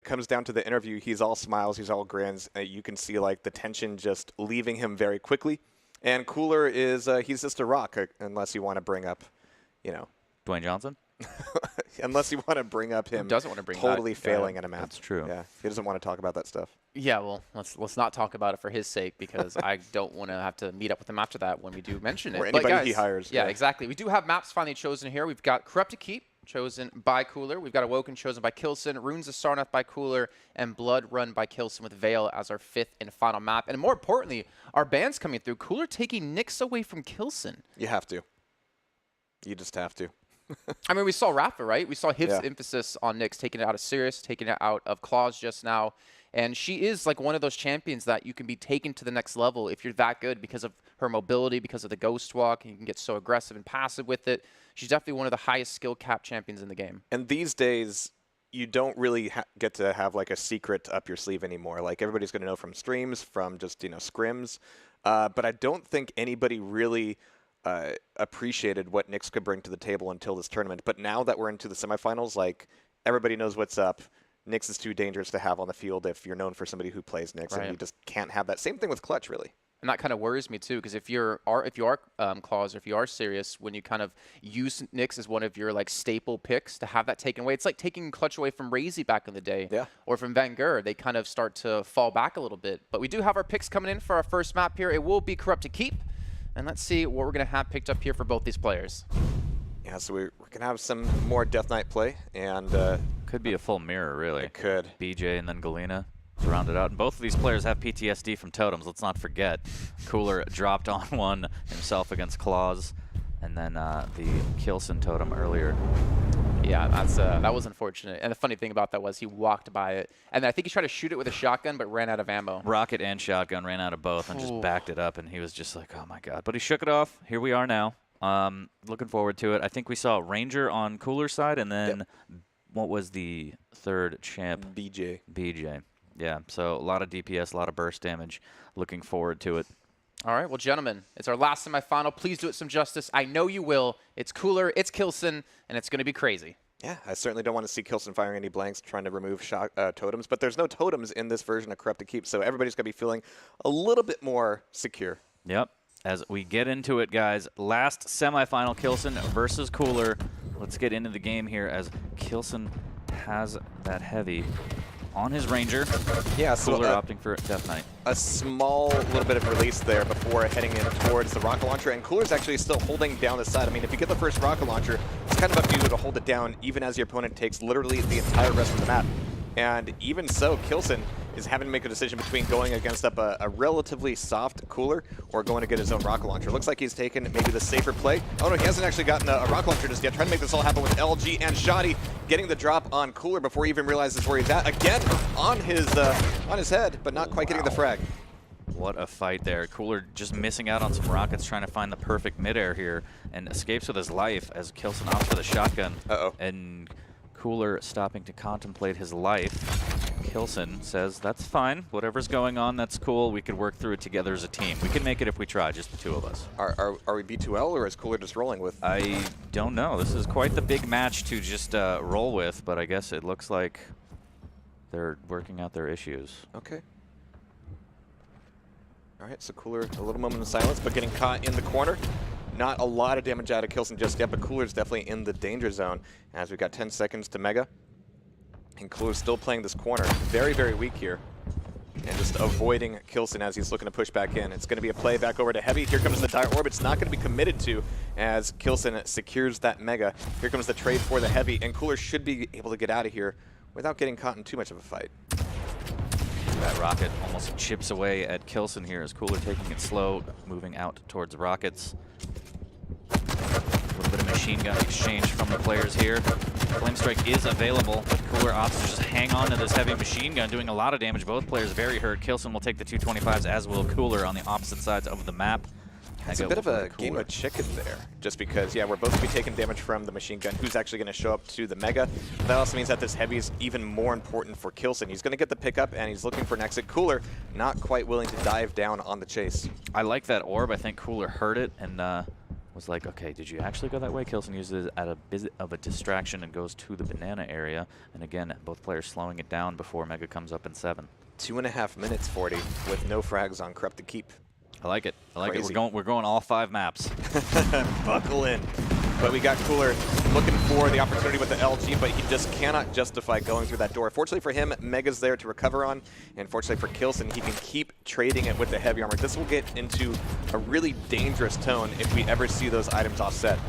comes down to the interview, he's all smiles, he's all grins. You can see like the tension just leaving him very quickly. And k1llsen is he's just a rock, unless you want to bring up, you know, Dwayne Johnson. Unless you want to bring up him doesn't want to bring totally failing in a match. That's true. Yeah, he doesn't want to talk about that stuff. Yeah, well, let's not talk about it for his sake, because I don't want to have to meet up with him after that when we do mention it. Or anybody he hires. Yeah, exactly. We do have maps finally chosen here. We've got Corrupt to Keep, chosen by k1llsen. We've got Awoken, chosen by k1llsen. Runes of Sarnath by k1llsen. And Blood Run by k1llsen with Veil as our 5th and final map. And more importantly, our bands coming through. k1llsen taking Nyx away from k1llsen. You have to. You just have to. I mean, we saw Rafa, right? We saw his emphasis on Nyx, taking it out of Sirius, taking it out of Claws just now. And she is like one of those champions that you can be taken to the next level if you're that good because of her mobility, because of the Ghost Walk. And you can get so aggressive and passive with it. She's definitely one of the highest skill cap champions in the game. And these days, you don't really get to have like a secret up your sleeve anymore. Like everybody's going to know from streams, from just, you know, scrims. But I don't think anybody really appreciated what Nyx could bring to the table until this tournament. But now that we're into the semifinals, like everybody knows what's up. Nyx is too dangerous to have on the field if you're known for somebody who plays Nyx, and you just can't have that. Same thing with Clutch, really. And that kind of worries me too, because if you are Claws, or if you are serious, when you kind of use Nyx as one of your like staple picks, to have that taken away, it's like taking Clutch away from Razy back in the day, or from Van Gur. They kind of start to fall back a little bit. But we do have our picks coming in for our first map here. It will be Corrupt to Keep. And let's see what we're going to have picked up here for both these players. Yeah, so we're going to have some more Death Knight play. And could be a full mirror, really. It could. BJ and then Galena to round it out. And both of these players have PTSD from totems. Let's not forget. k1llsen dropped on one himself against Claws. And then the k1llsen totem earlier. Yeah, that was unfortunate. And the funny thing about that was he walked by it. And I think he tried to shoot it with a shotgun, but ran out of ammo. Rocket and shotgun, ran out of both, and just backed it up. And he was just like, oh, my God. But he shook it off. Here we are now. Looking forward to it. I think we saw Ranger on k1llsen's side, and then what was the third champ? BJ. BJ. Yeah, so a lot of DPS, a lot of burst damage. Looking forward to it. All right, well, gentlemen, it's our last semifinal. Please do it some justice. I know you will. It's k1llsen, it's k1llsen, and it's going to be crazy. Yeah, I certainly don't want to see k1llsen firing any blanks, trying to remove totems, but there's no totems in this version of Corrupt to Keep, so everybody's going to be feeling a little bit more secure. Yep. As we get into it, guys, last semifinal, k1llsen versus k1llsen. Let's get into the game here as k1llsen has that heavy on his Ranger. Yeah, so k1llsen opting for Death Knight. A small little bit of release there before heading in towards the rocket launcher, and k1llsen's actually still holding down the side. I mean, if you get the first rocket launcher, it's kind of up to you to hold it down, even as your opponent takes literally the entire rest of the map. And even so, k1llsen is having to make a decision between going against up a relatively soft k1llsen or going to get his own rocket launcher. Looks like he's taken maybe the safer play. Oh no, he hasn't actually gotten a rocket launcher just yet. Trying to make this all happen with LG and Shoddy getting the drop on k1llsen before he even realizes where he's at. Again, on his head, but not quite getting the frag. What a fight there. k1llsen just missing out on some rockets, trying to find the perfect midair here, and escapes with his life as k1llsen opts for the shotgun. And k1llsen stopping to contemplate his life. k1llsen says, that's fine. Whatever's going on, that's cool. We could work through it together as a team. We can make it if we try, just the two of us. Are we B2L, or is k1llsen just rolling with? I don't know. This is quite the big match to just roll with, but I guess it looks like they're working out their issues. Okay. All right, so k1llsen, a little moment of silence, but getting caught in the corner. Not a lot of damage out of k1llsen just yet, but k1llsen's definitely in the danger zone as we've got 10 seconds to Mega. And k1llsen's still playing this corner. Very, very weak here. And just avoiding k1llsen as he's looking to push back in. It's going to be a play back over to Heavy. Here comes the Dire Orb. It's not going to be committed to as k1llsen secures that Mega. Here comes the trade for the Heavy, and k1llsen should be able to get out of here without getting caught in too much of a fight. That rocket almost chips away at k1llsen here as k1llsen taking it slow, moving out towards rockets. A little bit of machine gun exchange from the players here. Flame Strike is available, but k1llsen opts to just hang on to this heavy machine gun, doing a lot of damage. Both players very hurt. k1llsen will take the 225s, as will k1llsen on the opposite sides of the map. It's a bit of a game of chicken there, just because, yeah, we're both going to be taking damage from the machine gun. Who's actually going to show up to the Mega? That also means that this Heavy is even more important for k1llsen. He's going to get the pickup, and he's looking for an exit. k1llsen not quite willing to dive down on the chase. I like that orb. I think k1llsen heard it and was like, okay, did you actually go that way? k1llsen uses it at a bit of a distraction and goes to the banana area. And again, both players slowing it down before Mega comes up in 7. 2.5 minutes, 40, with no frags on Corrupted Keep. I like it. I like Crazy. it. We're going all 5 maps. Buckle in. But we got Cooler looking for the opportunity with the LG, but he just cannot justify going through that door. Fortunately for him, Mega's there to recover on, and fortunately for k1llsen, he can keep trading it with the heavy armor. This will get into a really dangerous tone if we ever see those items offset.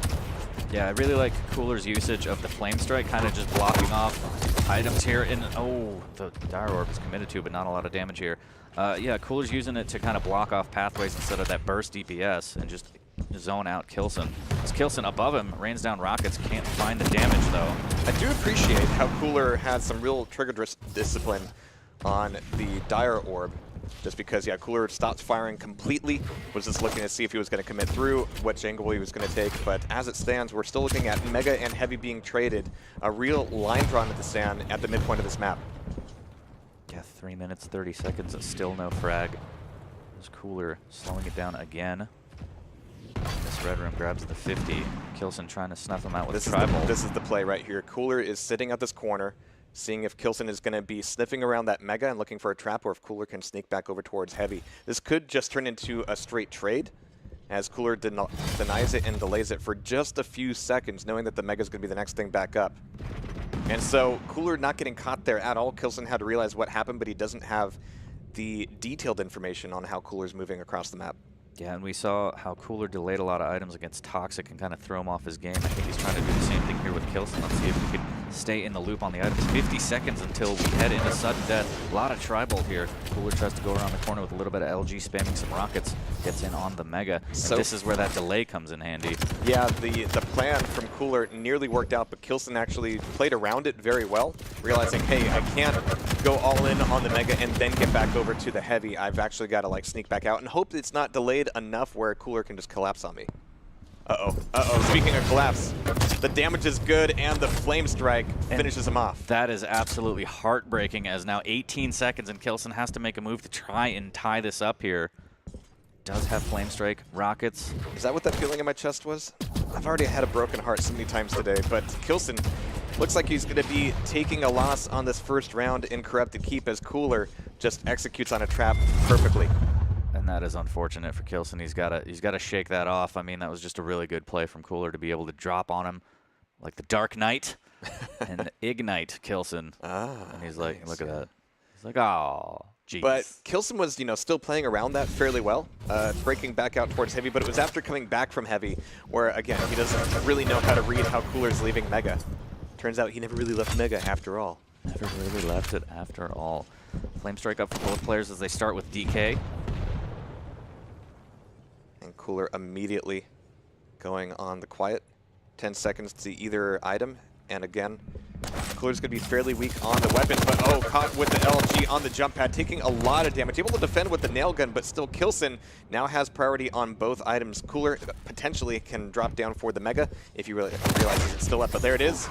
Yeah, I really like Cooler's usage of the Flame Strike, kind of just blocking off items here. And oh, the Dire Orb is committed to, but not a lot of damage here. Yeah, Cooler's using it to kind of block off pathways instead of that burst DPS and just zone out k1llsen. As k1llsen above him rains down rockets, can't find the damage though. I do appreciate how Cooler had some real trigger discipline on the Dire Orb, just because, yeah, Cooler stopped firing completely, was just looking to see if he was going to commit through, what angle he was going to take. But as it stands, we're still looking at Mega and Heavy being traded. A real line drawn at the sand at the midpoint of this map. Yeah, 3 minutes, 30 seconds, still no frag. There's Cooler slowing it down again. This red room grabs the 50. k1llsen trying to snuff him out with Tribal. This is the play right here. Cooler is sitting at this corner, seeing if k1llsen is going to be sniffing around that Mega and looking for a trap, or if Cooler can sneak back over towards Heavy. This could just turn into a straight trade, as Cooler denies it and delays it for just a few seconds, knowing that the Mega is going to be the next thing back up. And so Cooler not getting caught there at all. k1llsen had to realize what happened, but he doesn't have the detailed information on how Cooler's moving across the map. Yeah, and we saw how Cooler delayed a lot of items against Toxic and kind of throw him off his game. I think he's trying to do the same thing here with k1llsen. Let's see if we can stay in the loop on the items. 50 seconds until we head into sudden death. A lot of Tribal here. Cooler tries to go around the corner with a little bit of LG spamming some rockets. Gets in on the Mega. And this is where that delay comes in handy. Yeah, the plan from Cooler nearly worked out, but k1llsen actually played around it very well, realizing, hey, I can't go all in on the Mega and then get back over to the Heavy. I've actually got to like sneak back out and hope it's not delayed enough where Cooler can just collapse on me. Uh-oh. Speaking of collapse, the damage is good and the Flame Strike finishes him off. That is absolutely heartbreaking, as now 18 seconds and k1llsen has to make a move to try and tie this up here. Does have Flame Strike, rockets. Is that what that feeling in my chest was? I've already had a broken heart so many times today, but k1llsen looks like he's going to be taking a loss on this first round in Corrupted Keep, as Cooler just executes on a trap perfectly. And that is unfortunate for k1llsen. He's got to shake that off. I mean, that was just a really good play from Cooler to be able to drop on him like the Dark Knight and ignite k1llsen. And he's like, look at that. He's like, oh, jeez. But k1llsen was, still playing around that fairly well, breaking back out towards Heavy. But it was after coming back from Heavy where, again, he doesn't really know how to read how Cooler's leaving Mega. Turns out he never really left Mega after all. Never really left it after all. Flame Strike up for both players as they start with DK. And Cooler immediately going on the quiet. 10 seconds to either item. And again, Cooler's going to be fairly weak on the weapon, but oh, caught with the LG on the jump pad, taking a lot of damage. Able to defend with the nail gun, but still k1llsen now has priority on both items. Cooler potentially can drop down for the Mega if you really realize it's still up, but there it is.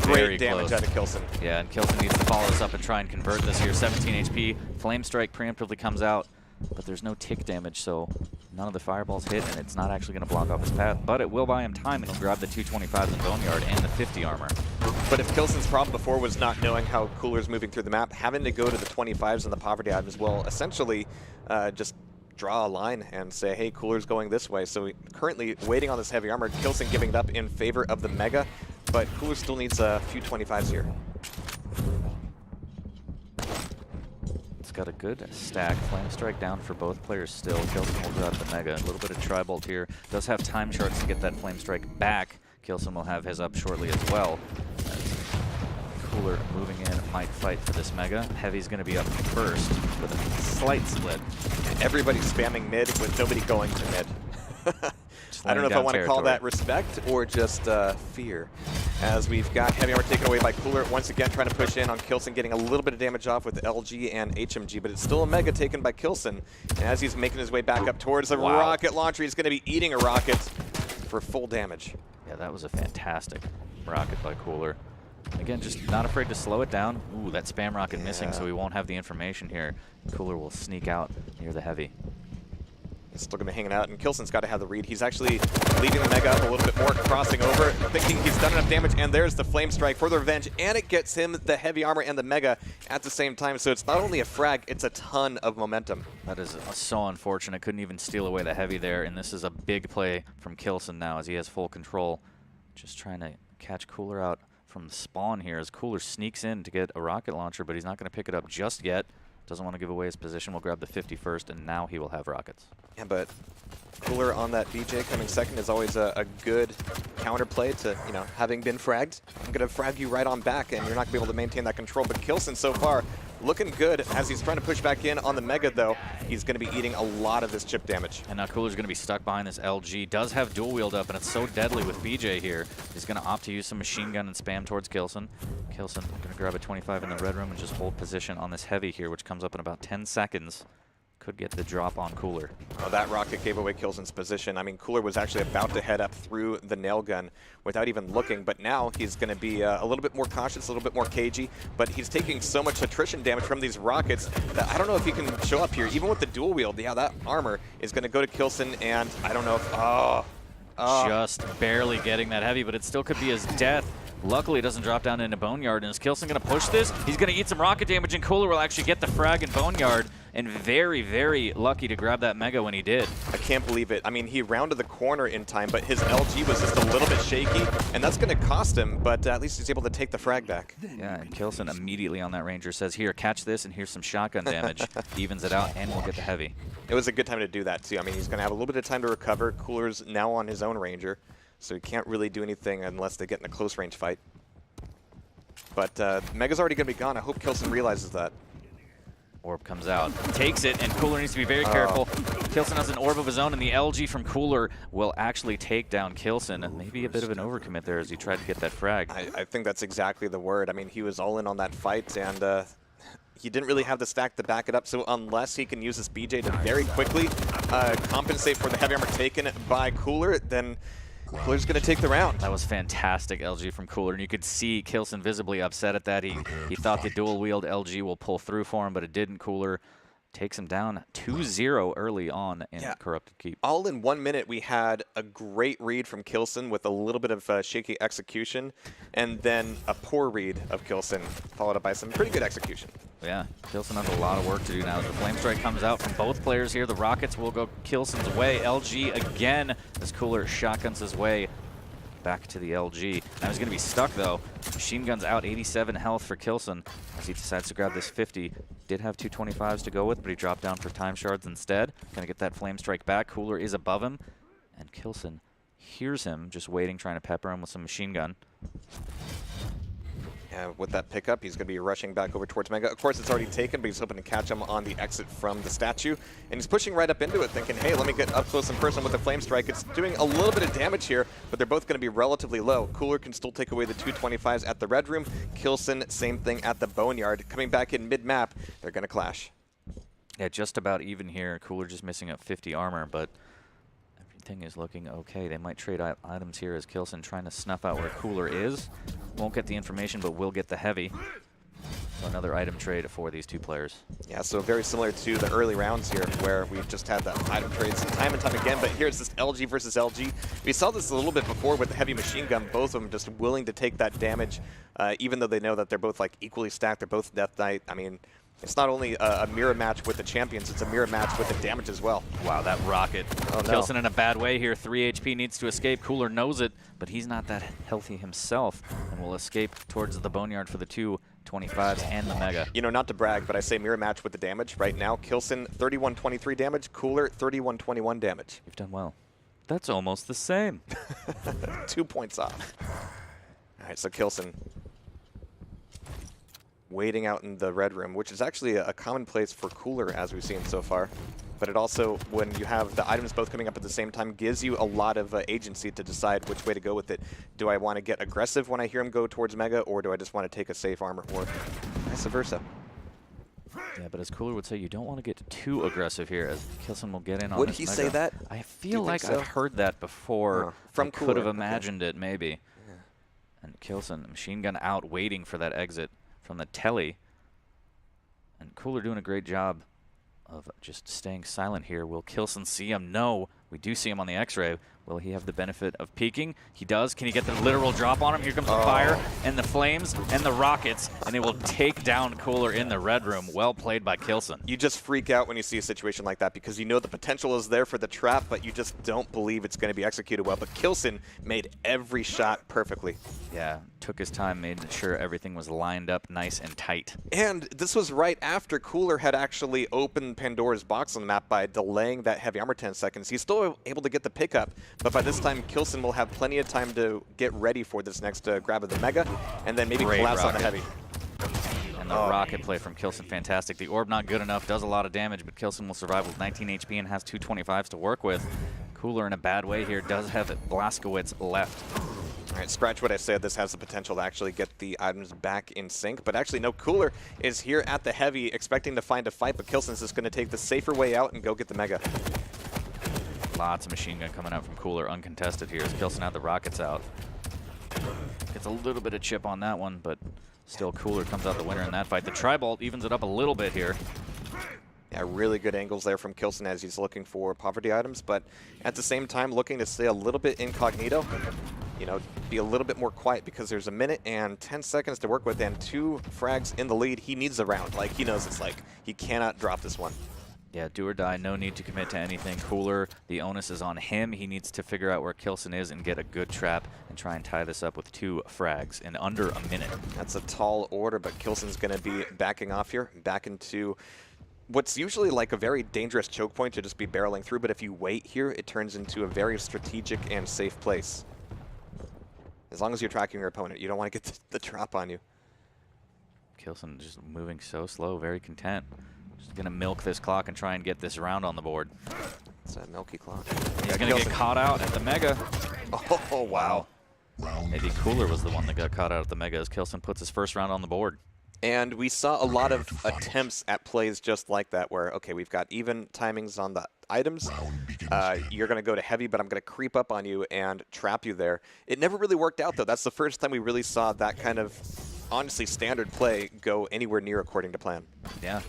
Great damage out of k1llsen. Yeah, and k1llsen needs to follow this up and try and convert this here. 17 HP. Flame Strike preemptively comes out, but there's no tick damage, so none of the fireballs hit, and it's not actually going to block off his path. But it will buy him time, and he'll grab the 225s in Boneyard and the 50 armor. But if k1llsen's problem before was not knowing how Cooler's moving through the map, having to go to the 25s and the poverty items will essentially just draw a line and say, hey, Cooler's going this way. So currently waiting on this heavy armor, k1llsen giving it up in favor of the Mega, but Cooler still needs a few 25s here. It's got a good stack. Flame Strike down for both players still. k1llsen will grab the Mega. A little bit of Tri-Bolt here. Does have time charts to get that Flame Strike back. k1llsen will have his up shortly as well. Cooler moving in, might fight for this Mega. Heavy's going to be up first with a slight split. And everybody's spamming mid with nobody going to mid. I don't know if I want to call that respect or just fear. As we've got heavy armor taken away by Cooler, once again trying to push in on k1llsen, getting a little bit of damage off with LG and HMG, but it's still a Mega taken by k1llsen. And as he's making his way back up towards the rocket launcher, he's going to be eating a rocket for full damage. Yeah, that was a fantastic rocket by Cooler. Again, just not afraid to slow it down. Ooh, that spam rocket missing, so we won't have the information here. Cooler will sneak out near the Heavy. He's still going to be hanging out, and k1llsen's got to have the read. He's actually leaving the Mega up a little bit more, crossing over, thinking he's done enough damage, and there's the Flame Strike for the revenge, and it gets him the heavy armor and the Mega at the same time. So it's not only a frag, it's a ton of momentum. That is so unfortunate. Couldn't even steal away the heavy there, and this is a big play from k1llsen now as he has full control. Just trying to catch Cooler out from the spawn here as Cooler sneaks in to get a rocket launcher, but he's not going to pick it up just yet. Doesn't want to give away his position. We'll grab the 50 first, and now he will have rockets. Yeah, but Cooler on that BJ coming second is always a good counterplay to, you know, having been fragged. I'm going to frag you right on back, and you're not going to be able to maintain that control. But k1llsen so far looking good as he's trying to push back in on the Mega, though. He's going to be eating a lot of this chip damage. And now Cooler's going to be stuck behind this LG. Does have dual wield up, and it's so deadly with BJ here. He's going to opt to use some machine gun and spam towards k1llsen. k1llsen going to grab a 25 in the red room and just hold position on this heavy here, which comes up in about 10 seconds. Could get the drop on Cooler. Oh, that rocket gave away k1llsen's position. I mean, Cooler was actually about to head up through the nail gun without even looking, but now he's going to be a little bit more cautious, a little bit more cagey, but he's taking so much attrition damage from these rockets that I don't know if he can show up here. Even with the dual wield, yeah, that armor is going to go to k1llsen, and I don't know if... Just barely getting that heavy, but it still could be his death. Luckily, it doesn't drop down into Boneyard, and is k1llsen going to push this? He's going to eat some rocket damage, and Cooler will actually get the frag in Boneyard, and very, very lucky to grab that Mega when he did. I can't believe it. I mean, he rounded the corner in time, but his LG was just a little bit shaky, and that's going to cost him, but at least he's able to take the frag back. Yeah, and k1llsen immediately on that Ranger says, here, catch this, and here's some shotgun damage. Evens it out, and we'll get the heavy. It was a good time to do that, too. I mean, he's going to have a little bit of time to recover. Cooler's now on his own Ranger, so he can't really do anything unless they get in a close range fight. But Mega's already going to be gone. I hope k1llsen realizes that. Orb comes out, takes it, and Cooler needs to be very careful. k1llsen has an orb of his own, and the LG from Cooler will actually take down k1llsen. And maybe a bit of an overcommit there as he tried to get that frag. I think that's exactly the word. I mean, he was all in on that fight, and he didn't really have the stack to back it up. So unless he can use this BJ to very quickly compensate for the heavy armor taken by Cooler, then Cooler's going to take the round. That was fantastic LG from Cooler, and you could see k1llsen visibly upset at that. He thought the dual-wield LG will pull through for him, but it didn't. Cooler takes him down 2-0 early on in Corrupted Keep. All in 1 minute, we had a great read from k1llsen with a little bit of shaky execution, and then a poor read of k1llsen, followed up by some pretty good execution. Yeah, k1llsen has a lot of work to do now. As the Flame Strike comes out from both players here, the Rockets will go k1llsen's way. LG again as Cooler shotguns his way back to the LG. Now he's going to be stuck, though. Machine gun's out, 87 health for k1llsen as he decides to grab this 50. Did have 225s to go with, but he dropped down for time shards instead. Going to get that Flame Strike back. Cooler is above him, and k1llsen hears him just waiting, trying to pepper him with some machine gun. Yeah, with that pickup, he's going to be rushing back over towards Mega. Of course, it's already taken, but he's hoping to catch him on the exit from the statue. And he's pushing right up into it, thinking, hey, let me get up close and personal with the Flame Strike. It's doing a little bit of damage here, but they're both going to be relatively low. Cooler can still take away the 225s at the Red Room. k1llsen, same thing at the Boneyard. Coming back in mid-map, they're going to clash. Yeah, just about even here. Cooler just missing up 50 armor, but everything is looking okay. They might trade items here as k1llsen trying to snuff out where Cooler is. Won't get the information, but will get the heavy. So another item trade for these two players. Yeah, so very similar to the early rounds here, where we've just had the item trades time and time again, but here's this LG versus LG. We saw this a little bit before with the heavy machine gun, both of them just willing to take that damage, even though they know that they're both like equally stacked, they're both Death Knight. I mean, it's not only a mirror match with the champions, it's a mirror match with the damage as well. Wow, that rocket. k1llsen in a bad way here. 3 HP needs to escape. Cooler knows it, but he's not that healthy himself and will escape towards the Boneyard for the 225s and the Mega. You know, not to brag, but I say mirror match with the damage right now. k1llsen, 3123 damage. Cooler, 3121 damage. You've done well. That's almost the same. 2 points off. All right, so k1llsen waiting out in the Red Room, which is actually a common place for Cooler as we've seen so far. But it also, when you have the items both coming up at the same time, gives you a lot of agency to decide which way to go with it. Do I want to get aggressive when I hear him go towards Mega, or do I just want to take a safe armor, or vice versa? Yeah, but as Cooler would say, you don't want to get too aggressive here, as k1llsen will get in on Would this he Mega. say that? I feel like I've heard that before. From I Cooler. could have imagined it, maybe. Yeah. And k1llsen, machine gun out, waiting for that exit from the telly. And Cooler doing a great job of just staying silent here. Will k1llsen see him? No. We do see him on the X-ray. Will he have the benefit of peeking? He does. Can he get the literal drop on him? Here comes the fire and the flames and the rockets, and they will take down Cooler in the red room. Well played by k1llsen. You just freak out when you see a situation like that because you know the potential is there for the trap, but you just don't believe it's going to be executed well. But k1llsen made every shot perfectly. Yeah, took his time, made sure everything was lined up nice and tight. And this was right after Cooler had actually opened Pandora's box on the map by delaying that heavy armor 10 seconds. He's still able to get the pickup, but by this time, k1llsen will have plenty of time to get ready for this next grab of the Mega, and then maybe collapse on the heavy. And the rocket play from k1llsen, fantastic. The orb not good enough, does a lot of damage, but k1llsen will survive with 19 HP and has 225s to work with. Cooler in a bad way here, does have Blazkowicz left. All right, scratch what I said. This has the potential to actually get the items back in sync. But actually, no, Cooler is here at the heavy, expecting to find a fight, but k1llsen's just going to take the safer way out and go get the Mega. Lots of machine gun coming out from Cooler, uncontested here as k1llsen had the rockets out. Gets a little bit of chip on that one, but still Cooler comes out the winner in that fight. The Tri-Bolt evens it up a little bit here. Yeah, really good angles there from k1llsen as he's looking for poverty items, but at the same time looking to stay a little bit incognito. You know, be a little bit more quiet because there's a minute and 10 seconds to work with and 2 frags in the lead. He needs a round. Like, he knows it's like he cannot drop this one. Yeah, do or die, no need to commit to anything. Cooler, the onus is on him. He needs to figure out where k1llsen is and get a good trap and try and tie this up with 2 frags in under a minute. That's a tall order, but k1llsen's going to be backing off here, back into what's usually like a very dangerous choke point to just be barreling through, but if you wait here, it turns into a very strategic and safe place. As long as you're tracking your opponent, you don't want to get the drop on you. k1llsen just moving so slow, very content. Just going to milk this clock and try and get this round on the board. It's a milky clock. He's going to get caught out at the Mega. Oh, wow. Maybe Cooler was the one that got caught out at the Mega as k1llsen puts his first round on the board. And we saw a lot of attempts at plays just like that where, okay, we've got even timings on the items. You're going to go to heavy, but I'm going to creep up on you and trap you there. It never really worked out, though. That's the first time we really saw that kind of, honestly, standard play go anywhere near according to plan. Yeah,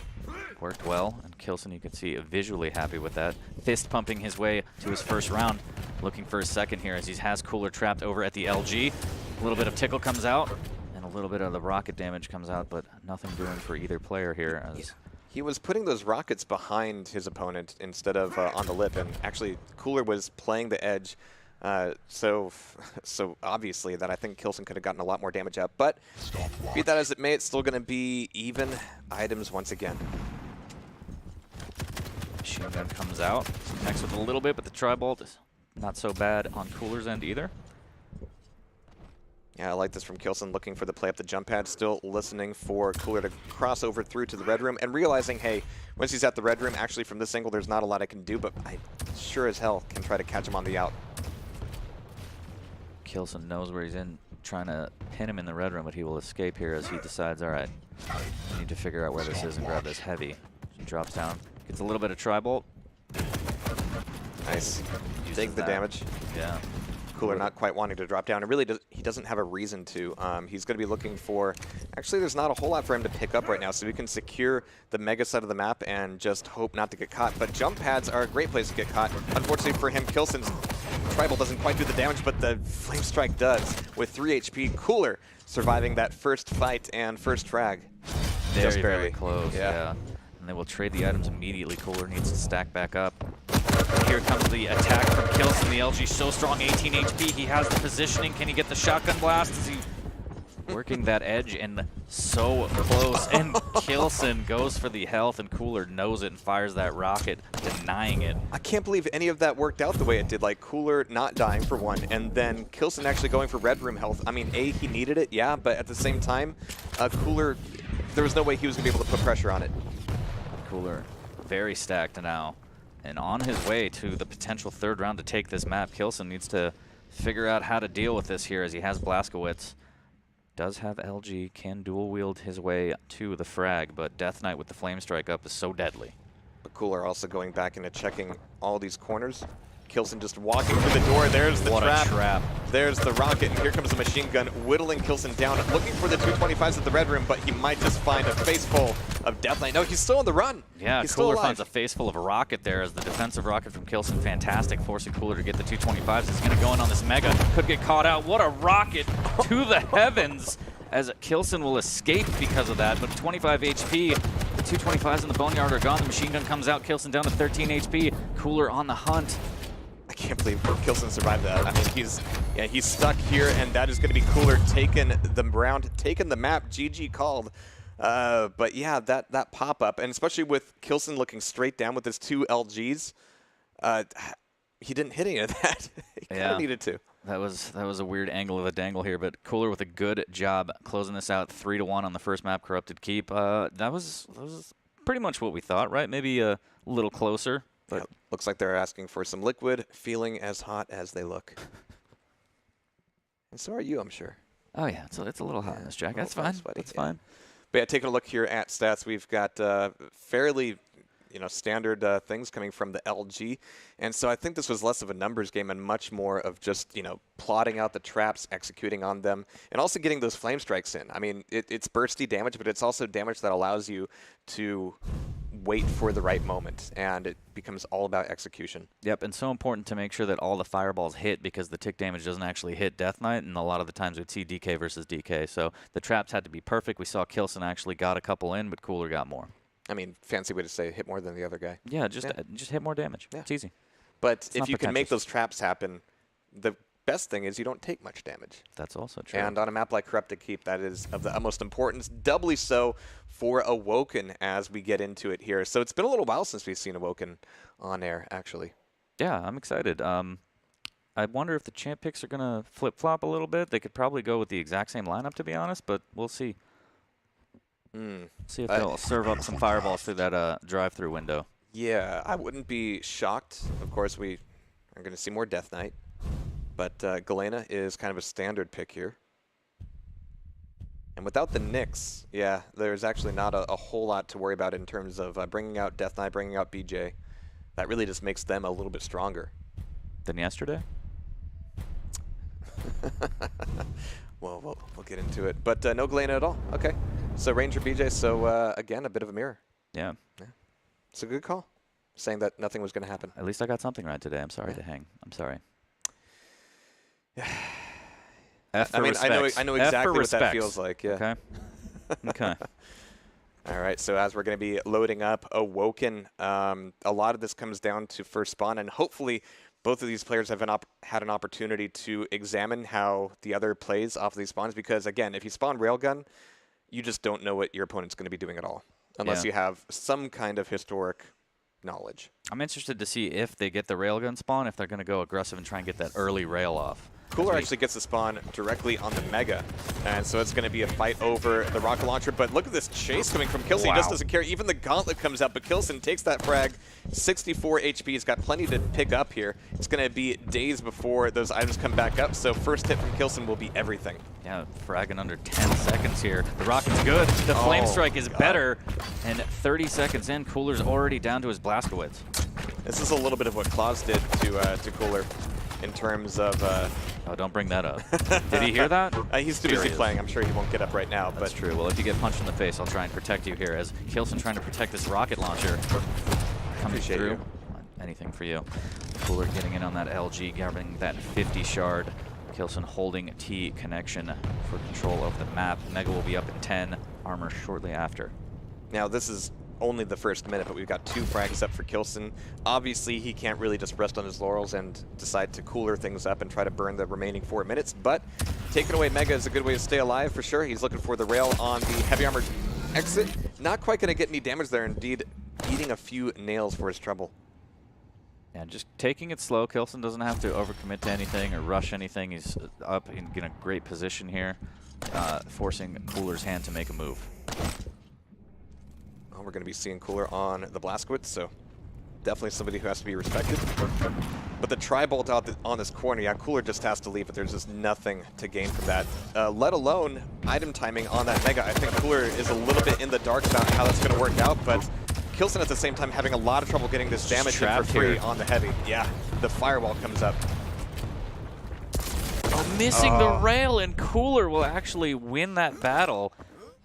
worked well. And k1llsen, you can see, visually happy with that. Fist pumping his way to his first round. Looking for a second here as he has Cooler trapped over at the LG. A little bit of tickle comes out. A little bit of the rocket damage comes out, but nothing doing for either player here. As he was putting those rockets behind his opponent instead of on the lip, and actually Cooler was playing the edge so obviously that I think k1llsen could have gotten a lot more damage out. But be that as it may, it's still going to be even items once again. Machine gun comes out, connects with a little bit, but the Tri-Bolt is not so bad on Cooler's end either. Yeah, I like this from k1llsen, looking for the play up the jump pad, still listening for Cooler to cross over through to the red room, and realizing, hey, once he's at the red room, actually from this angle, there's not a lot I can do, but I sure as hell can try to catch him on the out. k1llsen knows where he's in, trying to pin him in the red room, but he will escape here as he decides, all right, I need to figure out where this is and grab this heavy. He drops down, gets a little bit of Tri-Bolt. Nice. Take the damage. Yeah. Cooler not quite wanting to drop down. It really he doesn't have a reason to. He's going to be looking for... Actually, there's not a whole lot for him to pick up right now, so we can secure the Mega side of the map and just hope not to get caught. But jump pads are a great place to get caught. Unfortunately for him, k1llsen's Tri-Bolt doesn't quite do the damage, but the Flame Strike does. With 3 HP, Cooler surviving that first fight and first frag. Very, very close, yeah. And they will trade the items immediately. Cooler needs to stack back up. Here comes the attack from k1llsen. The LG so strong, 18 HP. He has the positioning. Can he get the shotgun blast? Is he working that edge and so close? And k1llsen goes for the health, and Cooler knows it and fires that rocket, denying it. I can't believe any of that worked out the way it did. Like, Cooler not dying for one, and then k1llsen actually going for red room health. I mean, A, he needed it, yeah, but at the same time, Cooler, there was no way he was going to be able to put pressure on it. Cooler very stacked now. And on his way to the potential third round to take this map, k1llsen needs to figure out how to deal with this here as he has Blazkowicz. Does have LG, can dual wield his way to the frag, but Death Knight with the Flame Strike up is so deadly. But Cooler also going back into checking all these corners. k1llsen just walking through the door. There's the What a trap. There's the rocket, and here comes the machine gun, whittling k1llsen down, looking for the 225s at the red room, but he might just find a face full of Death Knight. No, he's still on the run. Yeah, he's Cooler still finds a face full of a rocket there as the defensive rocket from k1llsen, fantastic, forcing Cooler to get the 225s. He's going to go in on this Mega, could get caught out. What a rocket to the heavens, as k1llsen will escape because of that, but 25 HP. The 225s in the Boneyard are gone. The machine gun comes out, k1llsen down to 13 HP. Cooler on the hunt. I can't believe k1llsen survived that. I mean, he's stuck here, and that is going to be Cooler taking the round, taking the map. GG called. But yeah, that pop up, and especially with k1llsen looking straight down with his 2 LGs, he didn't hit any of that. He kind of needed to. That was a weird angle of a dangle here, but Cooler with a good job closing this out 3-1 on the first map, Corrupted Keep. That was pretty much what we thought, right? Maybe a little closer. But yeah, looks like they're asking for some liquid, feeling as hot as they look. And so are you, I'm sure. Oh yeah, it's a little hot in this jacket. That's fine. That's fine. But yeah, taking a look here at stats, we've got fairly standard things coming from the LG. And so I think this was less of a numbers game and much more of just, plotting out the traps, executing on them, and also getting those flame strikes in. I mean, it's bursty damage, but it's also damage that allows you to wait for the right moment, and it becomes all about execution. Yep, and so important to make sure that all the fireballs hit, because the tick damage doesn't actually hit Death Knight, and a lot of the times we'd see DK versus DK. So the traps had to be perfect. We saw k1llsen actually got a couple in, but Cooler got more. I mean, fancy way to say hit more than the other guy. Yeah, just hit more damage. Yeah. It's easy. But if you can make those traps happen, the best thing is you don't take much damage. That's also true. And on a map like Corrupted Keep, that is of the utmost importance, doubly so for Awoken as we get into it here. So it's been a little while since we've seen Awoken on air, actually. Yeah, I'm excited. I wonder if the champ picks are going to flip-flop a little bit. They could probably go with the exact same lineup, to be honest, but we'll see. See if they'll serve up some fireballs through that drive-through window. Yeah, I wouldn't be shocked. Of course, we are going to see more Death Knight. But k1llsen is kind of a standard pick here. And without the Nyx, yeah, there's actually not a whole lot to worry about in terms of bringing out Death Knight, bringing out BJ. That really just makes them a little bit stronger. Than yesterday? Well, we'll get into it. But no k1llsen at all. Okay. So Ranger BJ, so again, a bit of a mirror. Yeah. It's a good call, saying that nothing was going to happen. At least I got something right today. I'm sorry to hang. I'm sorry. F for I know exactly what that feels like. Yeah. Okay. Okay. All right. So as we're going to be loading up Awoken, a lot of this comes down to first spawn, and hopefully both of these players have had an opportunity to examine how the other plays off of these spawns. Because again, if you spawn Railgun, you just don't know what your opponent's going to be doing at all, unless you have some kind of historic knowledge. I'm interested to see if they get the Railgun spawn, if they're going to go aggressive and try and get that early rail off. Cooler actually gets the spawn directly on the Mega, and so it's going to be a fight over the rocket launcher. But look at this chase coming from k1llsen. He just doesn't care. Even the gauntlet comes out, but k1llsen takes that frag. 64 HP. He's got plenty to pick up here. It's going to be days before those items come back up, so first hit from k1llsen will be everything. Yeah, fragging under 10 seconds here. The rocket's good. The flame strike is better, and 30 seconds in, Cooler's already down to his Blazkowicz. This is a little bit of what Klaus did to Cooler in terms of... oh, don't bring that up. Did he hear that? He's too busy playing. I'm sure he won't get up right now. That's true. Well, if you get punched in the face, I'll try and protect you here. As k1llsen trying to protect this rocket launcher. Coming through. You. Anything for you. Cooler getting in on that LG, grabbing that 50 shard. k1llsen holding T connection for control of the map. Mega will be up in 10. Armor shortly after. Now, this is only the first minute, but we've got 2 frags up for k1llsen. Obviously, he can't really just rest on his laurels and decide to cooler things up and try to burn the remaining 4 minutes, but taking away Mega is a good way to stay alive for sure. He's looking for the rail on the heavy armored exit. Not quite going to get any damage there. Indeed, eating a few nails for his trouble. Yeah, just taking it slow. k1llsen doesn't have to overcommit to anything or rush anything. He's up in a great position here, forcing Cooler's hand to make a move. Well, we're going to be seeing Cooler on the Blazkowicz, so definitely somebody who has to be respected. But the tri-bolt out on this corner, yeah, Cooler just has to leave, but there's just nothing to gain from that. Let alone item timing on that Mega. I think Cooler is a little bit in the dark about how that's going to work out, but k1llsen at the same time having a lot of trouble getting this damage in for free on the heavy. Yeah, the firewall comes up. Oh, missing the rail, and k1llsen will actually win that battle.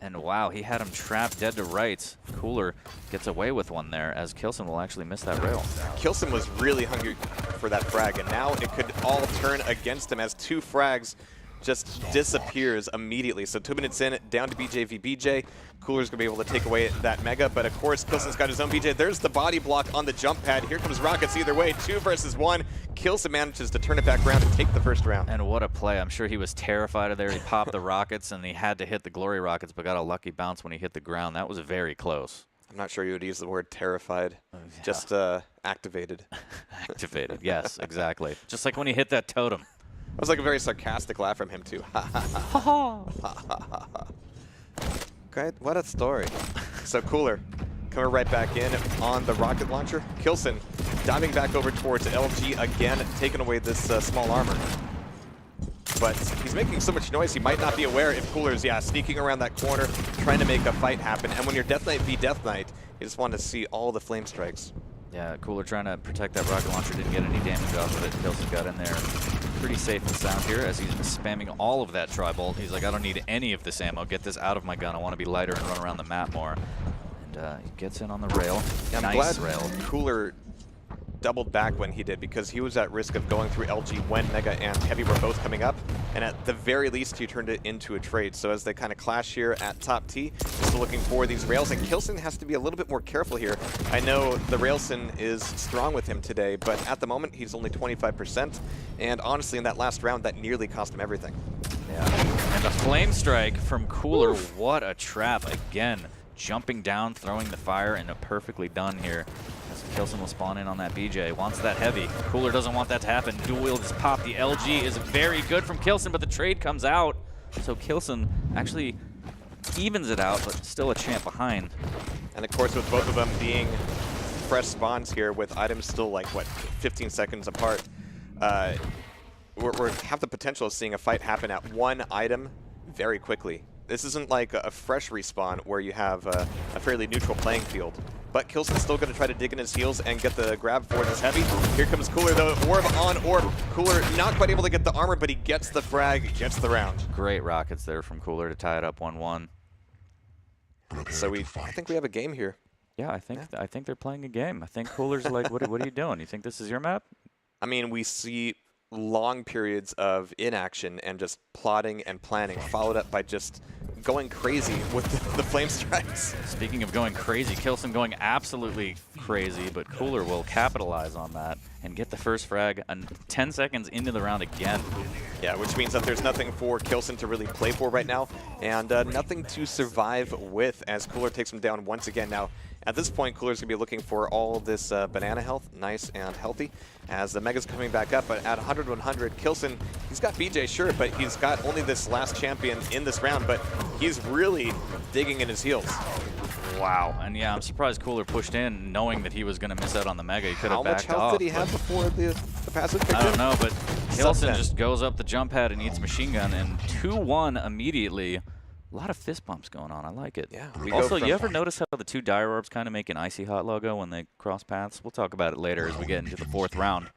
And wow, he had him trapped dead to rights. k1llsen gets away with one there, as k1llsen will actually miss that rail. k1llsen was really hungry for that frag, and now it could all turn against him as 2 frags just disappears immediately. So 2 minutes in, down to BJ v BJ. k1llsen's gonna be able to take away that Mega, but of course k1llsen's got his own BJ. There's the body block on the jump pad. Here comes Rockets either way, 2 versus 1. k1llsen manages to turn it back around and take the first round. And what a play. I'm sure he was terrified of there. He popped the rockets and he had to hit the glory rockets, but got a lucky bounce when he hit the ground. That was very close. I'm not sure you would use the word terrified. Yeah. Just activated. Activated, yes, exactly. Just like when he hit that totem. That was like a very sarcastic laugh from him, too. Okay, what a story. So k1llsen coming right back in on the rocket launcher. k1llsen diving back over towards LG again, taking away this small armor. But he's making so much noise, he might not be aware if k1llsen's, sneaking around that corner, trying to make a fight happen. And when you're Death Knight v Death Knight, you just want to see all the flame strikes. Yeah, k1llsen trying to protect that rocket launcher, didn't get any damage off of it. k1llsen got in there pretty safe and sound here as he's spamming all of that tri-bolt. He's like, I don't need any of this ammo. Get this out of my gun. I want to be lighter and run around the map more. And he gets in on the rail. Yeah, I'm nice glad rail. k1llsen doubled back when he did, because he was at risk of going through LG when Mega and Heavy were both coming up, and at the very least he turned it into a trade. So as they kind of clash here at top T, still looking for these rails, and k1llsen has to be a little bit more careful here. I know the Railson is strong with him today, but at the moment he's only 25%, and honestly in that last round that nearly cost him everything. Yeah, and the flame strike from k1llsen, what a trap again. Jumping down, throwing the fire, and perfectly done here. As k1llsen will spawn in on that BJ. Wants that heavy. k1llsen doesn't want that to happen. Dual wield is popped. The LG is very good from k1llsen, but the trade comes out. So k1llsen actually evens it out, but still a champ behind. And of course, with both of them being fresh spawns here, with items still like, what, 15 seconds apart, we have the potential of seeing a fight happen at 1 item very quickly. This isn't like a fresh respawn where you have a fairly neutral playing field. But k1llsen's still going to try to dig in his heels and get the grab for this heavy. Here comes k1llsen though, orb on orb. k1llsen not quite able to get the armor, but he gets the frag, gets the round. Great rockets there from k1llsen to tie it up 1-1. So I think we have a game here. Yeah, I think they're playing a game. I think k1llsen's like, what are you doing? You think this is your map? I mean, we see long periods of inaction and just plotting and planning, followed up by just going crazy with the flame strikes. Speaking of going crazy, k1llsen going absolutely crazy, but k1llsen will capitalize on that and get the first frag 10 seconds into the round again. Yeah, which means that there's nothing for k1llsen to really play for right now, and nothing to survive with as k1llsen takes him down once again. Now, at this point, k1llsen's going to be looking for all this banana health, nice and healthy, as the Mega's coming back up. But at 100-100, k1llsen, he's got BJ, sure, but he's got only this last champion in this round, but he's really digging in his heels. Wow. And yeah, I'm surprised k1llsen pushed in knowing that he was going to miss out on the Mega. He could have backed off. How much health did he have before the passive kicked in? I don't know, but k1llsen just goes up the jump pad and eats machine gun, and 2-1 immediately. A lot of fist bumps going on. I like it. Yeah. Also, you ever notice how the 2 dire orbs kind of make an Icy Hot logo when they cross paths? We'll talk about it later as we get into the 4th round.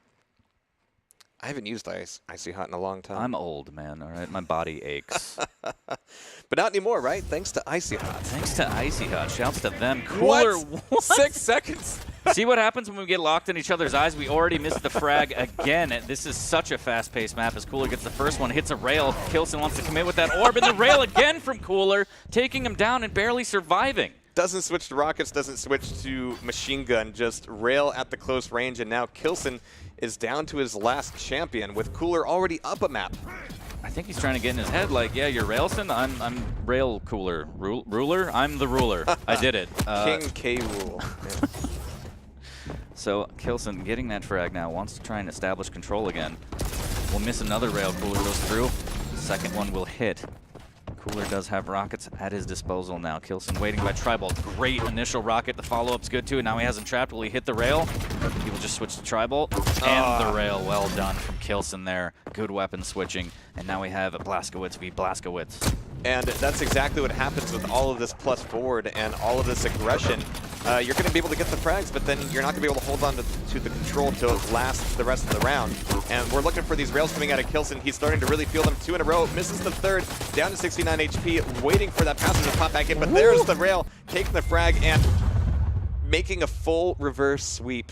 I haven't used Icy Hot in a long time. I'm old, man, all right? My body aches. But not anymore, right? Thanks to Icy Hot. Thanks to Icy Hot. Shouts to them. k1llsen. What? 6 seconds? See what happens when we get locked in each other's eyes? We already missed the frag again. This is such a fast-paced map as k1llsen gets the first one, hits a rail. k1llsen wants to commit with that orb, and the rail again from k1llsen, taking him down and barely surviving. Doesn't switch to rockets, doesn't switch to machine gun, just rail at the close range, and now k1llsen is down to his last champion with k1llsen already up a map. I think he's trying to get in his head like, yeah, you're Railson, I'm Rail Cooler. Ruler? I'm the ruler. I did it. King K. Rool. Yeah. So k1llsen getting that frag now, wants to try and establish control again. We'll miss another rail, k1llsen goes through. The second one will hit. k1llsen does have rockets at his disposal now. k1llsen waiting by tri-bolt. Great initial rocket. The follow-up's good too. Now he has him trapped. Will he hit the rail? He will just switch to tri-bolt. And the rail. Well done from k1llsen there. Good weapon switching. And now we have a Blazkowicz v Blazkowicz. And that's exactly what happens with all of this plus forward and all of this aggression. you're going to be able to get the frags, but then you're not going to be able to hold on to the control to last the rest of the round. And we're looking for these rails coming out of k1llsen. He's starting to really feel them. 2 in a row, misses the third, down to 69 HP, waiting for that passage to pop back in. But there's the rail, taking the frag and making a full reverse sweep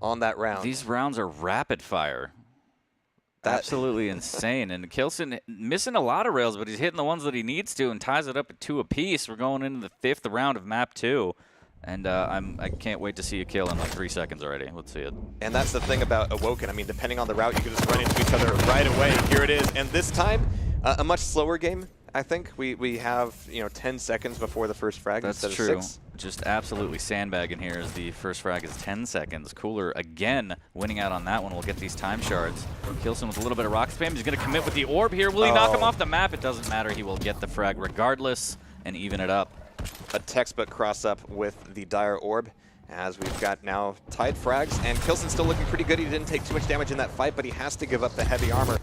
on that round. These rounds are rapid fire. Absolutely insane. And k1llsen missing a lot of rails, but he's hitting the ones that he needs to and ties it up at 2 apiece. We're going into the 5th round of map 2. And I can't wait to see a kill in like 3 seconds already. Let's see it. And that's the thing about Awoken. I mean, depending on the route, you can just run into each other right away. Here it is. And this time, a much slower game, I think. We have, 10 seconds before the first frag instead of 6. Just absolutely sandbagging here as the first frag is 10 seconds. k1llsen again winning out on that one. We'll get these time shards. k1llsen with a little bit of rock spam. He's going to commit with the orb here. Will he knock him off the map? It doesn't matter. He will get the frag regardless and even it up. A textbook cross-up with the Dire Orb, as we've got now tied frags, and k1llsen's still looking pretty good. He didn't take too much damage in that fight, but he has to give up the heavy armor.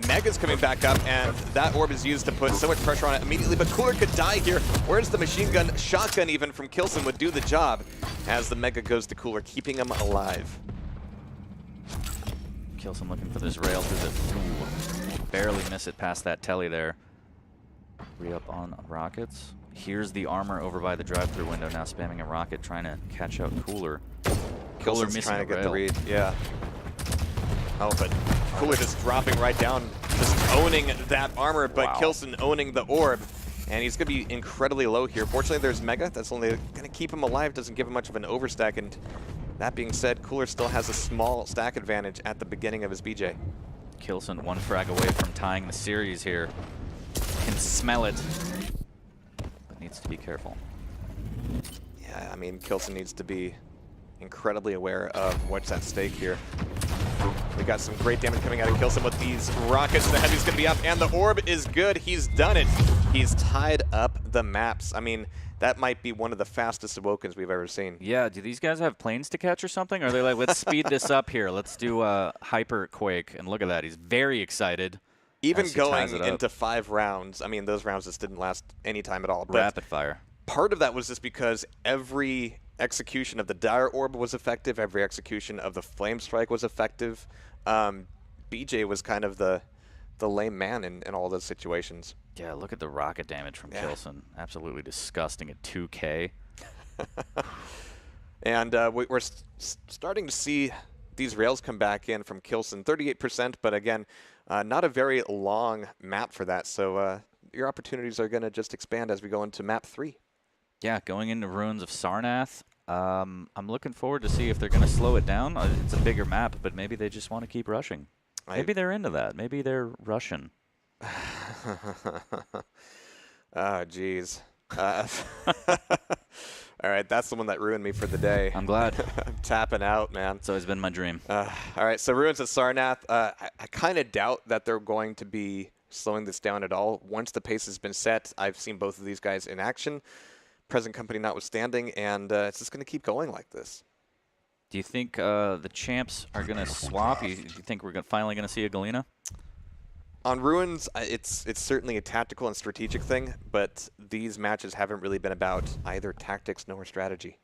Mega's coming back up, and that orb is used to put so much pressure on it immediately, but Cooler could die here. Where's the machine gun? Shotgun even from k1llsen would do the job, as the Mega goes to Cooler, keeping him alive. k1llsen looking for this rail through the... barely miss it past that telly there. Re-up on rockets. Here's the armor over by the drive-through window, now spamming a rocket, trying to catch out Cooler. k1llsen's trying to get the read, yeah. Oh, but Cooler just dropping right down, just owning that armor, but k1llsen owning the orb. And he's going to be incredibly low here. Fortunately, there's Mega. That's only going to keep him alive, doesn't give him much of an overstack. And that being said, Cooler still has a small stack advantage at the beginning of his BJ. k1llsen 1 frag away from tying the series here. Can smell it. Needs to be careful. Yeah, I mean, k1llsen needs to be incredibly aware of what's at stake here. We got some great damage coming out of k1llsen with these rockets. The heavy's going to be up, and the orb is good. He's done it. He's tied up the maps. I mean, that might be one of the fastest Awokens we've ever seen. Yeah, do these guys have planes to catch or something? Or are they like, let's speed this up here. Let's do a hyper quake. And look at that. He's very excited. Even going into 5 rounds, I mean, those rounds just didn't last any time at all. But rapid fire. Part of that was just because every execution of the Dire Orb was effective, every execution of the Flame Strike was effective. BJ was kind of the lame man in all those situations. Yeah, look at the rocket damage from k1llsen. Absolutely disgusting at 2K. And we're starting to see these rails come back in from k1llsen. 38%, but again, not a very long map for that. So your opportunities are going to just expand as we go into map 3. Yeah, going into Ruins of Sarnath. I'm looking forward to see if they're going to slow it down. It's a bigger map, but maybe they just want to keep rushing. Maybe they're into that. Maybe they're Russian. Oh, geez. All right, that's the one that ruined me for the day. I'm glad. I'm tapping out, man. It's always been my dream. All right, so Ruins of Sarnath. I kind of doubt that they're going to be slowing this down at all. Once the pace has been set, I've seen both of these guys in action, present company notwithstanding, and it's just going to keep going like this. Do you think the champs are going to swap? Do you think we're finally going to see a Galena? On Ruins, it's certainly a tactical and strategic thing, but these matches haven't really been about either tactics nor strategy.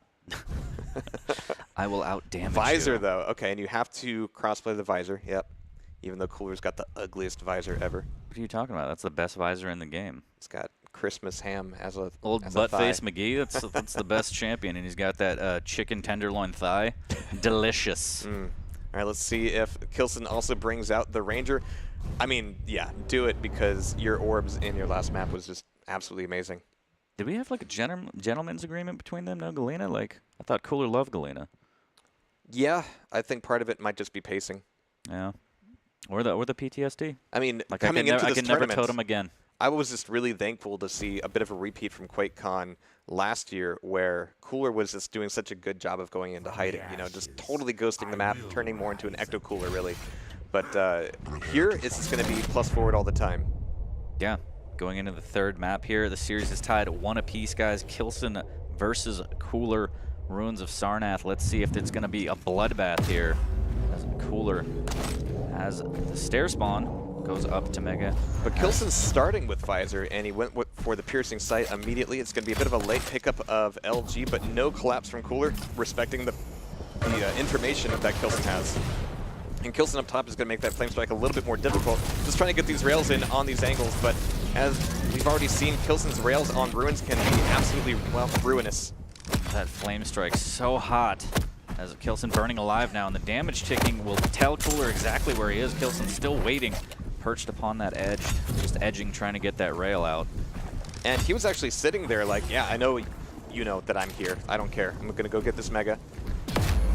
I will out-damage Visor, you. though. Okay, and you have to crossplay the visor. Yep. Even though Cooler's got the ugliest visor ever. What are you talking about? That's the best visor in the game. It's got Christmas ham as a old butt-face McGee. That's the best champion, and he's got that chicken tenderloin thigh. Delicious. All right, let's see if k1llsen also brings out the Ranger. I mean, yeah, do it, because your orbs in your last map was just absolutely amazing. Did we have like a gentleman's agreement between them? No Galena? Like, I thought Cooler loved Galena. Yeah, I think part of it might just be pacing. Yeah. Or the PTSD. I mean, like coming into this tournament, never totem again. I was just really thankful to see a bit of a repeat from QuakeCon last year, where Cooler was just doing such a good job of going into hiding, you know, just totally ghosting the map, turning more into an Ecto Cooler, really. But here, it's just going to be plus forward all the time. Yeah, going into the 3rd map here. The series is tied 1 apiece, guys. k1llsen versus Cooler, Ruins of Sarnath. Let's see if it's going to be a bloodbath here, as Cooler has the stair spawn. goes up to Mega. But k1llsen's starting with Visor, and he went for the piercing sight immediately. It's going to be a bit of a late pickup of LG, but no collapse from Cooler, respecting the information that k1llsen has. And k1llsen up top is going to make that flame strike a little bit more difficult. Just trying to get these rails in on these angles, but as we've already seen, k1llsen's rails on ruins can be absolutely, well, ruinous. That flame strike so hot. As k1llsen burning alive now, and the damage ticking will tell Cooler exactly where he is. k1llsen still waiting, perched upon that edge, just edging, trying to get that rail out. And he was actually sitting there like, yeah, I know you know that I'm here. I don't care. I'm going to go get this Mega.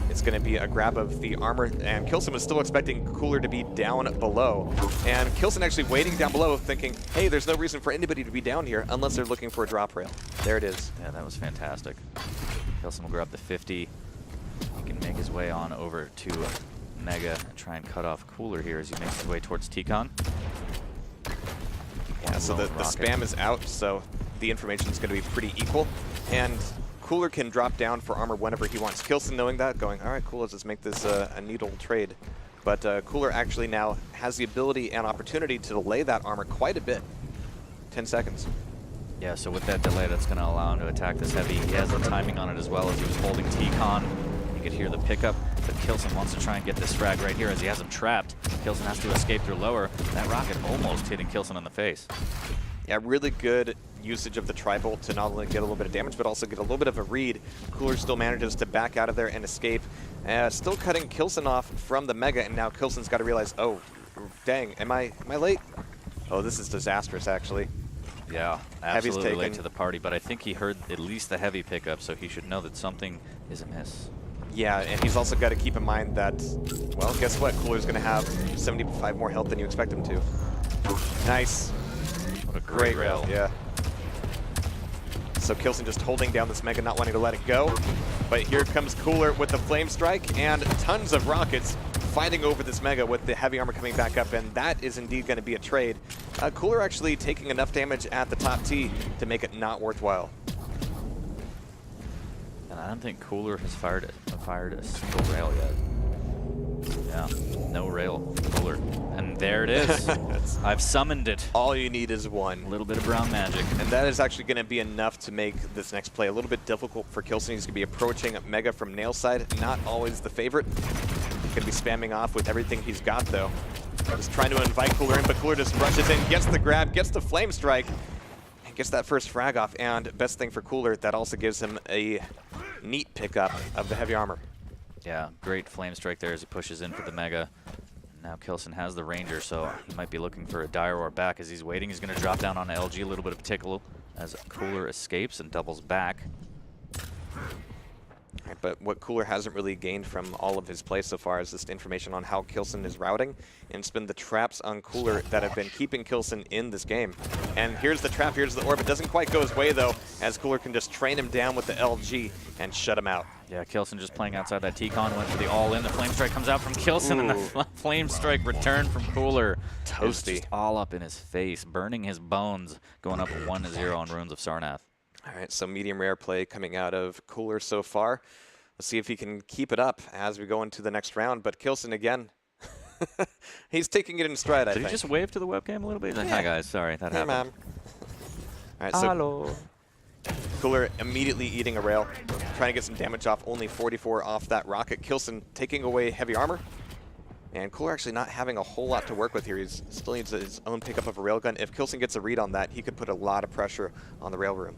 It's going to be a grab of the armor, and k1llsen was still expecting Cooler to be down below. And k1llsen actually waiting down below, thinking, hey, there's no reason for anybody to be down here unless they're looking for a drop rail. There it is. Yeah, that was fantastic. k1llsen will grab the 50. He can make his way on over to Mega and try and cut off Cooler here as he makes his way towards T-Con. Yeah, so the spam is out, so the information is going to be pretty equal. And Cooler can drop down for armor whenever he wants. k1llsen knowing that, going, all right, cool, let's just make this a needle trade. But Cooler actually now has the ability and opportunity to delay that armor quite a bit. 10 seconds. Yeah, so with that delay, that's going to allow him to attack this heavy. He has the timing on it as well as he was holding T-Con. You could hear the pickup, but k1llsen wants to try and get this frag right here as he has him trapped. k1llsen has to escape through lower. That rocket almost hitting k1llsen in the face. Yeah, really good usage of the tri-bolt to not only get a little bit of damage, but also get a little bit of a read. Cooler still manages to back out of there and escape. Still cutting k1llsen off from the Mega, and now k1llsen's got to realize, oh, dang, am I late? Oh, this is disastrous, actually. Yeah, absolutely late to the party, but I think he heard at least the heavy pickup, so he should know that something is amiss. Yeah, and he's also got to keep in mind that, well, guess what? Cooler's going to have 75 more health than you expect him to. Nice. What a great rail. Yeah. So k1llsen just holding down this Mega, not wanting to let it go. But here comes Cooler with the Flame Strike and tons of rockets fighting over this Mega with the heavy armor coming back up, and that is indeed going to be a trade. Cooler actually taking enough damage at the top T to make it not worthwhile. And I don't think Cooler has fired a single rail yet. Yeah, no rail, Cooler. And there it is. I've summoned it. All you need is one. A little bit of brown magic. And that is actually going to be enough to make this next play a little bit difficult for k1llsen. He's going to be approaching Mega from nail side. Not always the favorite. He's going to be spamming off with everything he's got, though. Just trying to invite Cooler in, but Cooler just rushes in, gets the grab, gets the Flame Strike, and gets that first frag off. And best thing for Cooler, that also gives him a neat pickup of the heavy armor. Yeah, great Flame Strike there as he pushes in for the Mega. Now k1llsen has the Ranger, so he might be looking for a Dire Roar back as he's waiting. He's going to drop down on LG, a little bit of tickle as Cooler escapes and doubles back. But what Cooler hasn't really gained from all of his play so far is just information on how k1llsen is routing, and it's been the traps on Cooler that have been keeping k1llsen in this game. And here's the trap, here's the orb. It doesn't quite go his way, though, as Cooler can just train him down with the LG and shut him out. Yeah, k1llsen just playing outside that T-Con, went for the all-in. The Flame Strike comes out from k1llsen, and the Flame Strike return from Cooler. Toasty. Just all up in his face, burning his bones, going up 1-0 on Runes of Sarnath. All right, so medium rare play coming out of Cooler so far. Let's see if he can keep it up as we go into the next round. But k1llsen again, he's taking it in stride, I think. Did he just wave to the webcam a little bit? He's like, hi guys, sorry, that happened. Ma'am. All right, so hello. Cooler immediately eating a rail, trying to get some damage off, only 44 off that rocket. k1llsen taking away heavy armor. And Cooler actually not having a whole lot to work with here. He still needs his own pickup of a railgun. If k1llsen gets a read on that, he could put a lot of pressure on the rail room.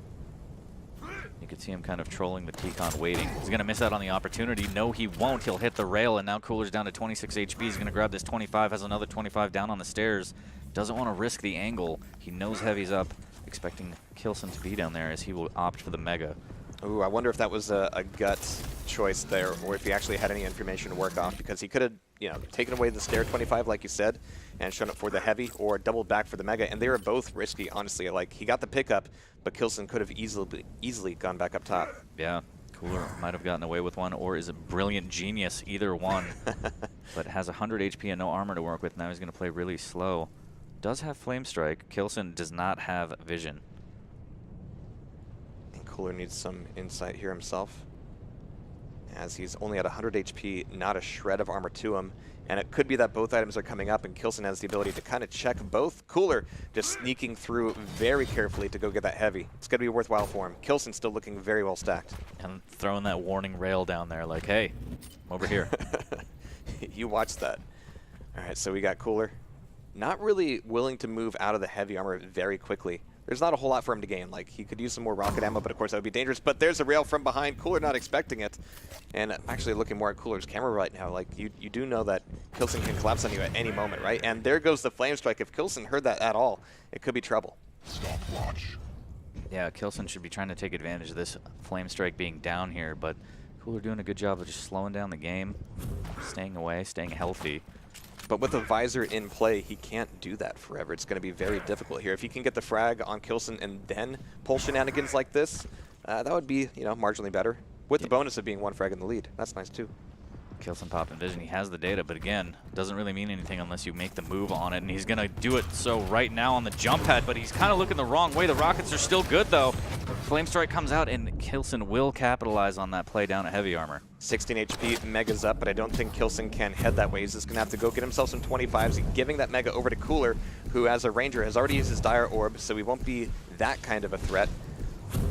You could see him kind of trolling the T-Con, waiting. He's going to miss out on the opportunity. No, he won't. He'll hit the rail, and now Cooler's down to 26 HP. He's going to grab this 25, has another 25 down on the stairs. Doesn't want to risk the angle. He knows Heavy's up, expecting k1llsen to be down there as he will opt for the Mega. Ooh, I wonder if that was a gut choice there, or if he actually had any information to work off, because he could have, you know, taken away the stair 25, like you said, and shown up for the heavy, or doubled back for the Mega, and they were both risky, honestly. Like, he got the pickup, but k1llsen could have easily gone back up top. Yeah, Cooler might have gotten away with one, or is a brilliant genius, either one. But has 100 HP and no armor to work with. Now he's going to play really slow. Does have Flame Strike. k1llsen does not have Vision. And Cooler needs some insight here himself. as he's only at 100 HP, not a shred of armor to him. And it could be that both items are coming up, and k1llsen has the ability to kind of check both. Cooler just sneaking through very carefully to go get that heavy. It's going to be worthwhile for him. k1llsen still looking very well stacked. And throwing that warning rail down there like, hey, over here. You watch that. All right, so we got Cooler. Not really willing to move out of the heavy armor very quickly. There's not a whole lot for him to gain. Like, he could use some more rocket ammo, but of course that would be dangerous. But there's a rail from behind. Cooler not expecting it. And I'm actually looking more at Cooler's camera right now. Like, you do know that k1llsen can collapse on you at any moment, right? And there goes the flame strike. If k1llsen heard that at all, it could be trouble. Stopwatch. Yeah, k1llsen should be trying to take advantage of this flame strike being down here, but Cooler doing a good job of just slowing down the game, staying away, staying healthy. But with the visor in play, he can't do that forever. It's going to be very difficult here. If he can get the frag on k1llsen and then pull shenanigans like this, that would be, you know, marginally better. With the bonus of being one frag in the lead. That's nice too. k1llsen popping vision. He has the data, but again, doesn't really mean anything unless you make the move on it. And he's going to do it so right now on the jump pad, but he's kind of looking the wrong way. The rockets are still good though. Flame strike comes out, and k1llsen will capitalize on that play down at heavy armor. 16 HP, Mega's up, but I don't think k1llsen can head that way. He's just going to have to go get himself some 25s, giving that Mega over to Cooler, who as a Ranger has already used his Dire Orb, so he won't be that kind of a threat.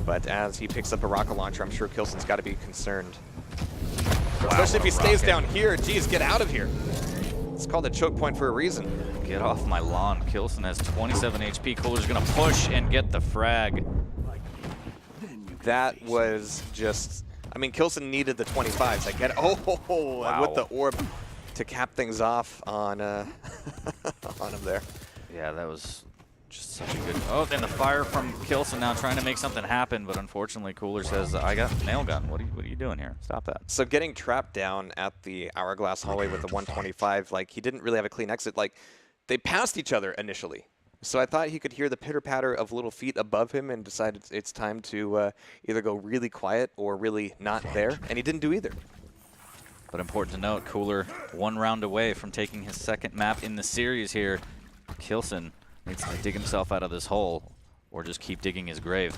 But as he picks up a rocket launcher, I'm sure k1llsen's got to be concerned. Wow, especially if he stays down here. Geez, get out of here. It's called a choke point for a reason. Get off my lawn. k1llsen has 27 HP. Cooler's going to push and get the frag. That was just... I mean, k1llsen needed the 25s. I get it. Oh, wow. With the orb to cap things off on, on him there. Yeah, that was just such a good... Oh, and the fire from k1llsen now trying to make something happen, but unfortunately Cooler says, I got nail gun. What are you doing here? Stop that. So getting trapped down at the Hourglass hallway with the 125, like, he didn't really have a clean exit. Like, they passed each other initially. So I thought he could hear the pitter-patter of little feet above him and decided it's time to either go really quiet or really not there, and he didn't do either. But important to note, Cooler 1 round away from taking his second map in the series here. k1llsen needs to dig himself out of this hole or just keep digging his grave.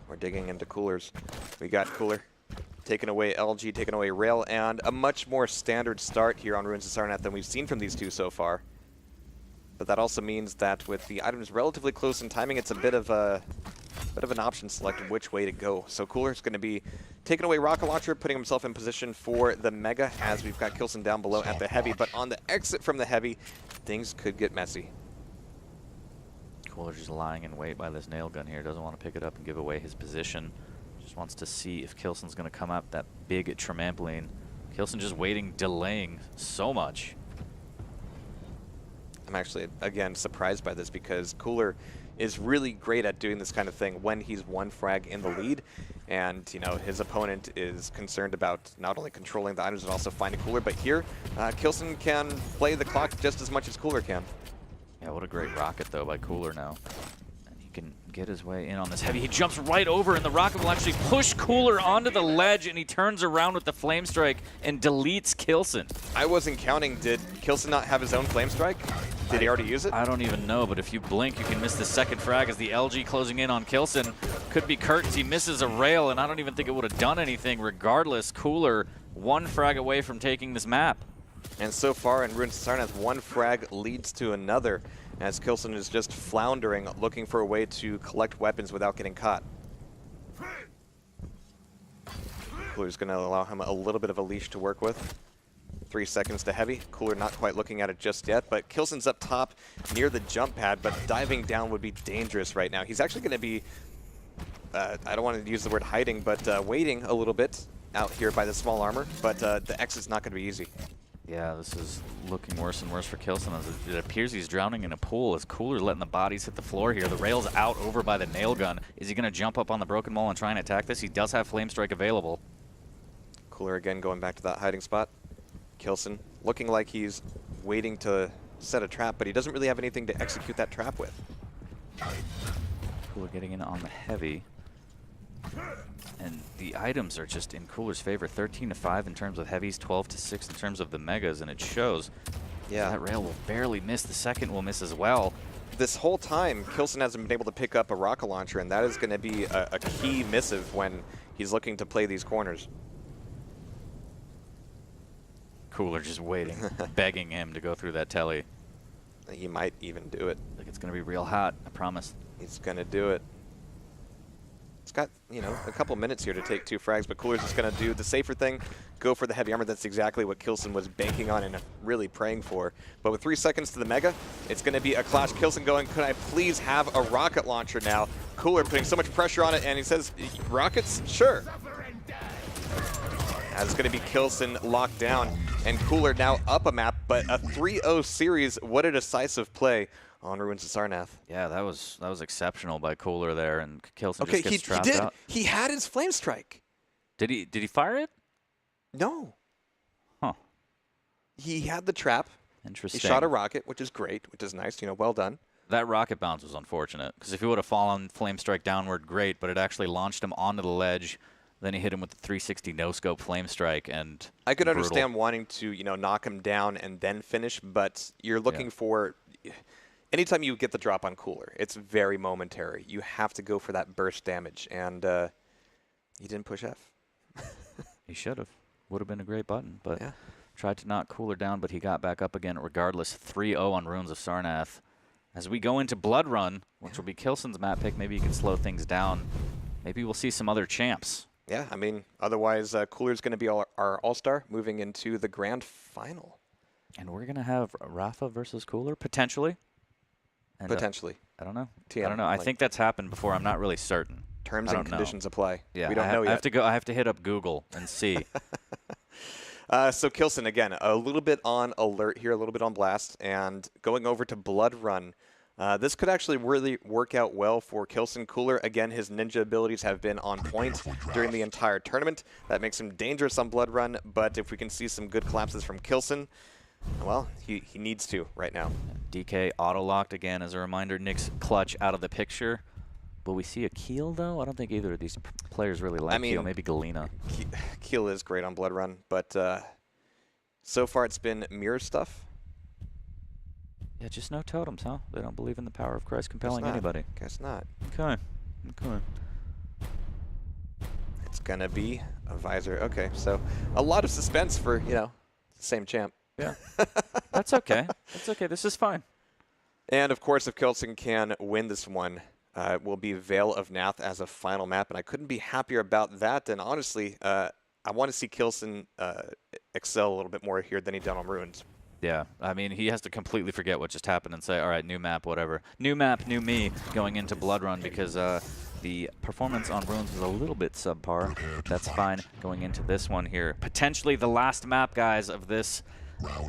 We're digging into Coolers. We got Cooler taking away LG, taking away Rail, and a much more standard start here on Ruins of Sarnath than we've seen from these two so far. But that also means that with the items relatively close in timing, it's a bit of an option select which way to go. So Cooler's going to be taking away Rocket Launcher, putting himself in position for the Mega, as we've got k1llsen down below at the Heavy. But on the exit from the Heavy, things could get messy. Cooler just lying in wait by this nail gun here. Doesn't want to pick it up and give away his position. Just wants to see if k1llsen's going to come up that big trampoline. k1llsen just waiting, delaying so much. I'm actually, again, surprised by this because Cooler is really great at doing this kind of thing when he's one frag in the lead, and you know his opponent is concerned about not only controlling the items but also finding Cooler. But here, k1llsen can play the clock just as much as Cooler can. Yeah, what a great rocket though by Cooler now. And he can get his way in on this Heavy. He jumps right over, and the rocket will actually push Cooler onto the ledge, and he turns around with the flame strike and deletes k1llsen. I wasn't counting. Did k1llsen not have his own flame strike? Did he already use it? I don't even know, but if you blink, you can miss the second frag as the LG closing in on k1llsen. Could be curtains. He misses a rail, and I don't even think it would have done anything. Regardless, Cooler 1 frag away from taking this map. And so far in Ruins of Sarnath, 1 frag leads to another, as k1llsen is just floundering, looking for a way to collect weapons without getting caught. Cooler's going to allow him a little bit of a leash to work with. 3 seconds to Heavy. Cooler not quite looking at it just yet, but k1llsen's up top near the jump pad, but diving down would be dangerous right now. He's actually going to be, I don't want to use the word hiding, but waiting a little bit out here by the small armor, but the exit's not going to be easy. Yeah, this is looking worse and worse for k1llsen as it appears he's drowning in a pool as Cooler's letting the bodies hit the floor here. The rail's out over by the nail gun. Is he going to jump up on the broken wall and try and attack this? He does have Flame Strike available. Cooler again going back to that hiding spot. k1llsen looking like he's waiting to set a trap, but he doesn't really have anything to execute that trap with. Cooler getting in on the Heavy. And the items are just in Cooler's favor. 13-5 in terms of Heavies, 12-6 in terms of the Megas, and it shows. Yeah, that rail will barely miss. The second will miss as well. This whole time, k1llsen hasn't been able to pick up a rocket launcher, and that is going to be a key missive when he's looking to play these corners. Cooler just waiting, begging him to go through that telly. He might even do it. Like it's going to be real hot, I promise. He's going to do it. It's got, you know, a couple minutes here to take 2 frags, but Cooler's just going to do the safer thing, go for the heavy armor. That's exactly what k1llsen was banking on and really praying for. But with 3 seconds to the Mega, it's going to be a clash. k1llsen going, could I please have a rocket launcher now? Cooler putting so much pressure on it, and he says, rockets? Sure. It's going to be k1llsen locked down, and Cooler now up a map, but a 3-0 series. What a decisive play on Ruins of Sarnath. Yeah, that was exceptional by Cooler there, and k1llsen just gets trapped out. He had his flame strike. Did he fire it? No. Huh. He had the trap. Interesting. He shot a rocket, which is great, which is nice. You know, well done. That rocket bounce was unfortunate, because if he would have fallen flame strike downward, great, but it actually launched him onto the ledge. Then he hit him with the 360 no-scope flame strike, and I could understand wanting to, you know, knock him down and then finish, but you're looking for, anytime you get the drop on Cooler, it's very momentary. You have to go for that burst damage, and he didn't push F. He should have. Would have been a great button, but tried to knock Cooler down, but he got back up again regardless. 3-0 on Ruins of Sarnath. As we go into Blood Run, which will be k1llsen's map pick, maybe you can slow things down. Maybe we'll see some other champs. Yeah, I mean, otherwise, Cooler's going to be our all-star moving into the grand final. And we're going to have Rafa versus Cooler, potentially. And, potentially. I don't know. TM, I don't know. I think that's happened before. I'm not really certain. Terms and conditions apply. Yeah, we don't know yet. I have to hit up Google and see. So k1llsen, again, a little bit on alert here, a little bit on blast, and going over to Blood Run. This could actually really work out well for k1llsen. Cooler, again, his ninja abilities have been on point during the entire tournament. That makes him dangerous on Blood Run, but if we can see some good collapses from k1llsen, well, he needs to right now. DK auto-locked again as a reminder. Nick's clutch out of the picture. Will we see a Keel, though? I don't think either of these players really like Keel. Maybe Galena. Keel is great on Blood Run, but so far it's been mirror stuff. Yeah, just no totems, huh? They don't believe in the power of Christ compelling anybody. Guess not. Okay. Okay. It's going to be a visor. Okay, so a lot of suspense for, you know, same champ. Yeah. That's okay. That's okay. This is fine. And, of course, if k1llsen can win this one, it will be Veil of Nath as a final map, and I couldn't be happier about that. And, honestly, I want to see k1llsen excel a little bit more here than he did on Ruins. Yeah, I mean, he has to completely forget what just happened and say, all right, new map, whatever. New map, new me going into Blood Run, because the performance on Ruins was a little bit subpar. That's fine going into this one here. Potentially the last map, guys, of this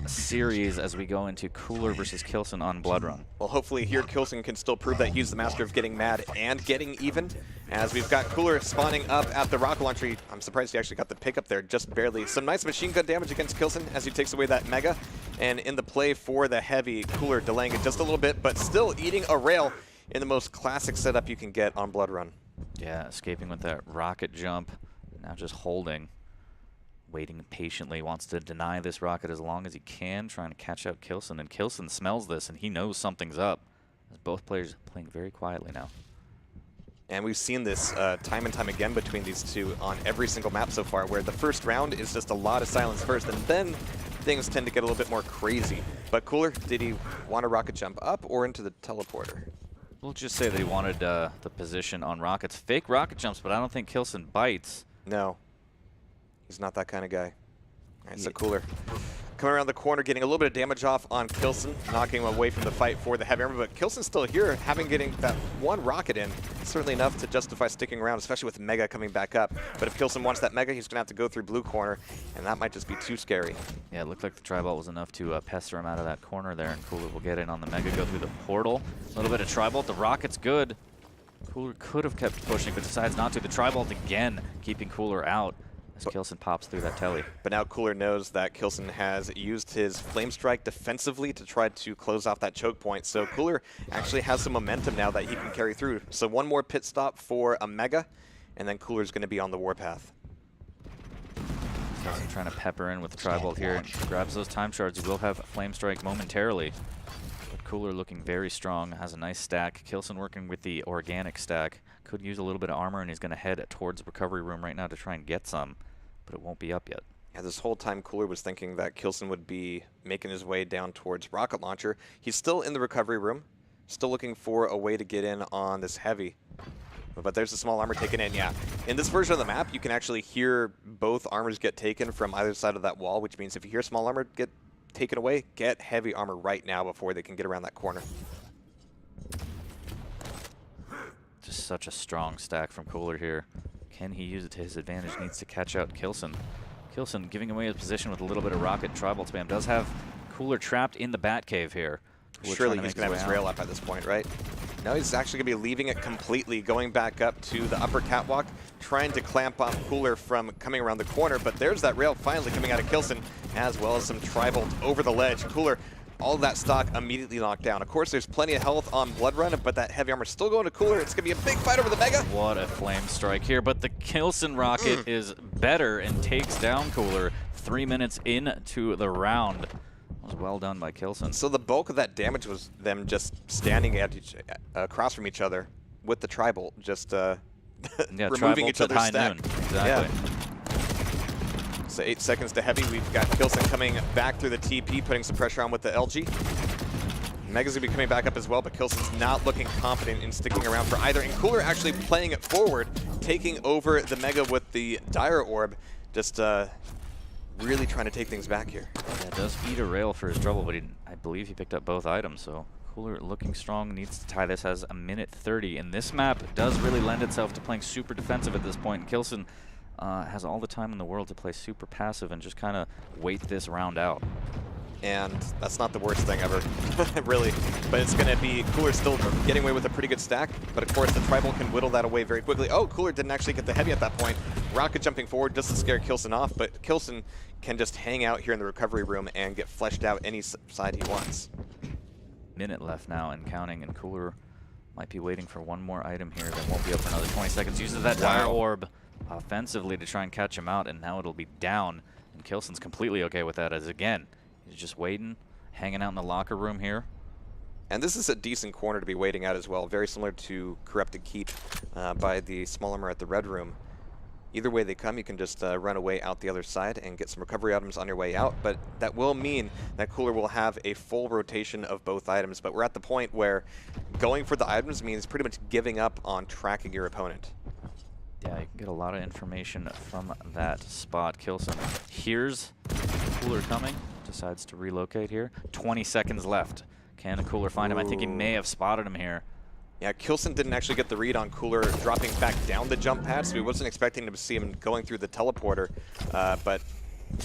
series as we go into Cooler versus k1llsen on Blood Run. Well, hopefully here k1llsen can still prove that he's the master of getting mad and getting even, as we've got Cooler spawning up at the rocket launcher. I'm surprised he actually got the pick up there just barely. Some nice machine gun damage against k1llsen as he takes away that Mega, and in the play for the heavy, Cooler delaying it just a little bit, but still eating a rail in the most classic setup you can get on Blood Run. Yeah, escaping with that rocket jump, now just holding. Waiting patiently, wants to deny this rocket as long as he can, trying to catch out k1llsen, and k1llsen smells this, and he knows something's up. As both players playing very quietly now. And we've seen this time and time again between these two on every single map so far, where the first round is just a lot of silence first, and then things tend to get a little bit more crazy. But Cooler, did he want a rocket jump up or into the teleporter? We'll just say that he wanted the position on rockets. Fake rocket jumps, but I don't think k1llsen bites. No. He's not that kind of guy. All right, so Cooler coming around the corner, getting a little bit of damage off on k1llsen, knocking him away from the fight for the heavy armor. But k1llsen's still here, getting that one rocket in. Certainly enough to justify sticking around, especially with Mega coming back up. But if k1llsen wants that Mega, he's going to have to go through blue corner, and that might just be too scary. Yeah, it looked like the Tri-Bolt was enough to pester him out of that corner there, and Cooler will get in on the Mega, go through the portal. A little bit of Tri-Bolt. The rocket's good. Cooler could have kept pushing, but decides not to. The Tri-Bolt again, keeping Cooler out. As k1llsen pops through that telly. But now Cooler knows that k1llsen has used his Flame Strike defensively to try to close off that choke point. So Cooler actually has some momentum now that he can carry through. So one more pit stop for a Mega, and then Cooler's going to be on the warpath. k1llsen trying to pepper in with the Tri-Bolt here. Grabs those time shards. He will have Flame Strike momentarily. But Cooler looking very strong. Has a nice stack. k1llsen working with the organic stack. Could use a little bit of armor, and he's going to head towards the recovery room right now to try and get some. But it won't be up yet. And this whole time, Cooler was thinking that k1llsen would be making his way down towards Rocket Launcher. He's still in the recovery room, still looking for a way to get in on this heavy. But there's the small armor taken in, yeah. In this version of the map, you can actually hear both armors get taken from either side of that wall, which means if you hear small armor get taken away, get heavy armor right now before they can get around that corner. Just such a strong stack from Cooler here. Can he use it to his advantage? Needs to catch out k1llsen. k1llsen giving away his position with a little bit of rocket tribal spam. Does have Cooler trapped in the bat cave here. Cooler Surely he's going to have his rail up at this point, right? No, he's actually going to be leaving it completely, going back up to the upper catwalk, trying to clamp off Cooler from coming around the corner. But there's that rail finally coming out of k1llsen, as well as some tribal over the ledge. Cooler, all of that stock immediately knocked down. Of course, there's plenty of health on Blood Run, but that heavy armor still going to Cooler. It's going to be a big fight over the Mega. What a flame strike here, but the k1llsen rocket is better and takes down Cooler 3 minutes into the round. Was well done by k1llsen. So the bulk of that damage was them just standing at across from each other with the tribal, just removing each other's stack. Noon. Exactly. Yeah. So 8 seconds to heavy. We've got k1llsen coming back through the TP, putting some pressure on with the LG. Mega's gonna be coming back up as well, but k1llsen's not looking confident in sticking around for either. And Cooler actually playing it forward, taking over the Mega with the Dire Orb, just really trying to take things back here. Yeah, does eat a rail for his trouble, but I believe he picked up both items, so Cooler looking strong, needs to tie this, has a minute 30, and this map does really lend itself to playing super defensive at this point, and k1llsen has all the time in the world to play super passive and just kind of wait this round out. And that's not the worst thing ever, really. But it's going to be Cooler still getting away with a pretty good stack. But of course, the tribal can whittle that away very quickly. Oh, Cooler didn't actually get the heavy at that point. Rocket jumping forward just to scare k1llsen off. But k1llsen can just hang out here in the recovery room and get fleshed out any side he wants. Minute left now and counting, and Cooler might be waiting for one more item here that won't be up for another 20 seconds. Uses that Dire Orb offensively to try and catch him out, and now it'll be down. And k1llsen's completely okay with that, as again, he's just waiting, hanging out in the locker room here. And this is a decent corner to be waiting at as well, very similar to Corrupted Keep by the small armor at the Red Room. Either way they come, you can just run away out the other side and get some recovery items on your way out, but that will mean that Cooler will have a full rotation of both items. But we're at the point where going for the items means pretty much giving up on tracking your opponent. Yeah, you can get a lot of information from that spot. k1llsen hears Cooler coming, decides to relocate here. 20 seconds left. Can Cooler find him? I think he may have spotted him here. Yeah, k1llsen didn't actually get the read on Cooler dropping back down the jump pad, so he wasn't expecting to see him going through the teleporter. But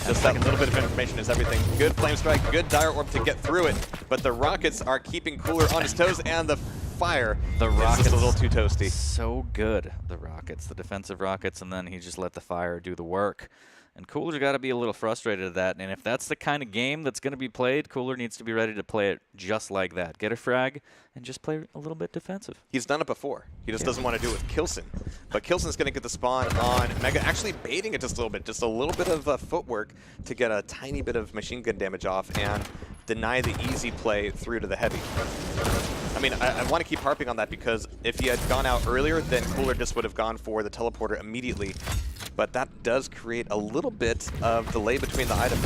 just that little bit of information is everything. Good flame strike, good Dire Orb to get through it, but the rockets are keeping Cooler on his toes, and the fire is just a little too toasty. So good, the rockets, the defensive rockets, and then he just let the fire do the work. And Cooler's got to be a little frustrated at that, and if that's the kind of game that's going to be played, Cooler needs to be ready to play it just like that. Get a frag and just play a little bit defensive. He's done it before. He just doesn't want to do it with k1llsen. But k1llsen's going to get the spawn on Mega, actually baiting it just a little bit of footwork to get a tiny bit of machine gun damage off and deny the easy play through to the heavy. I mean, I want to keep harping on that because if he had gone out earlier, then Cooler just would have gone for the teleporter immediately. But that does create a little bit of delay between the items.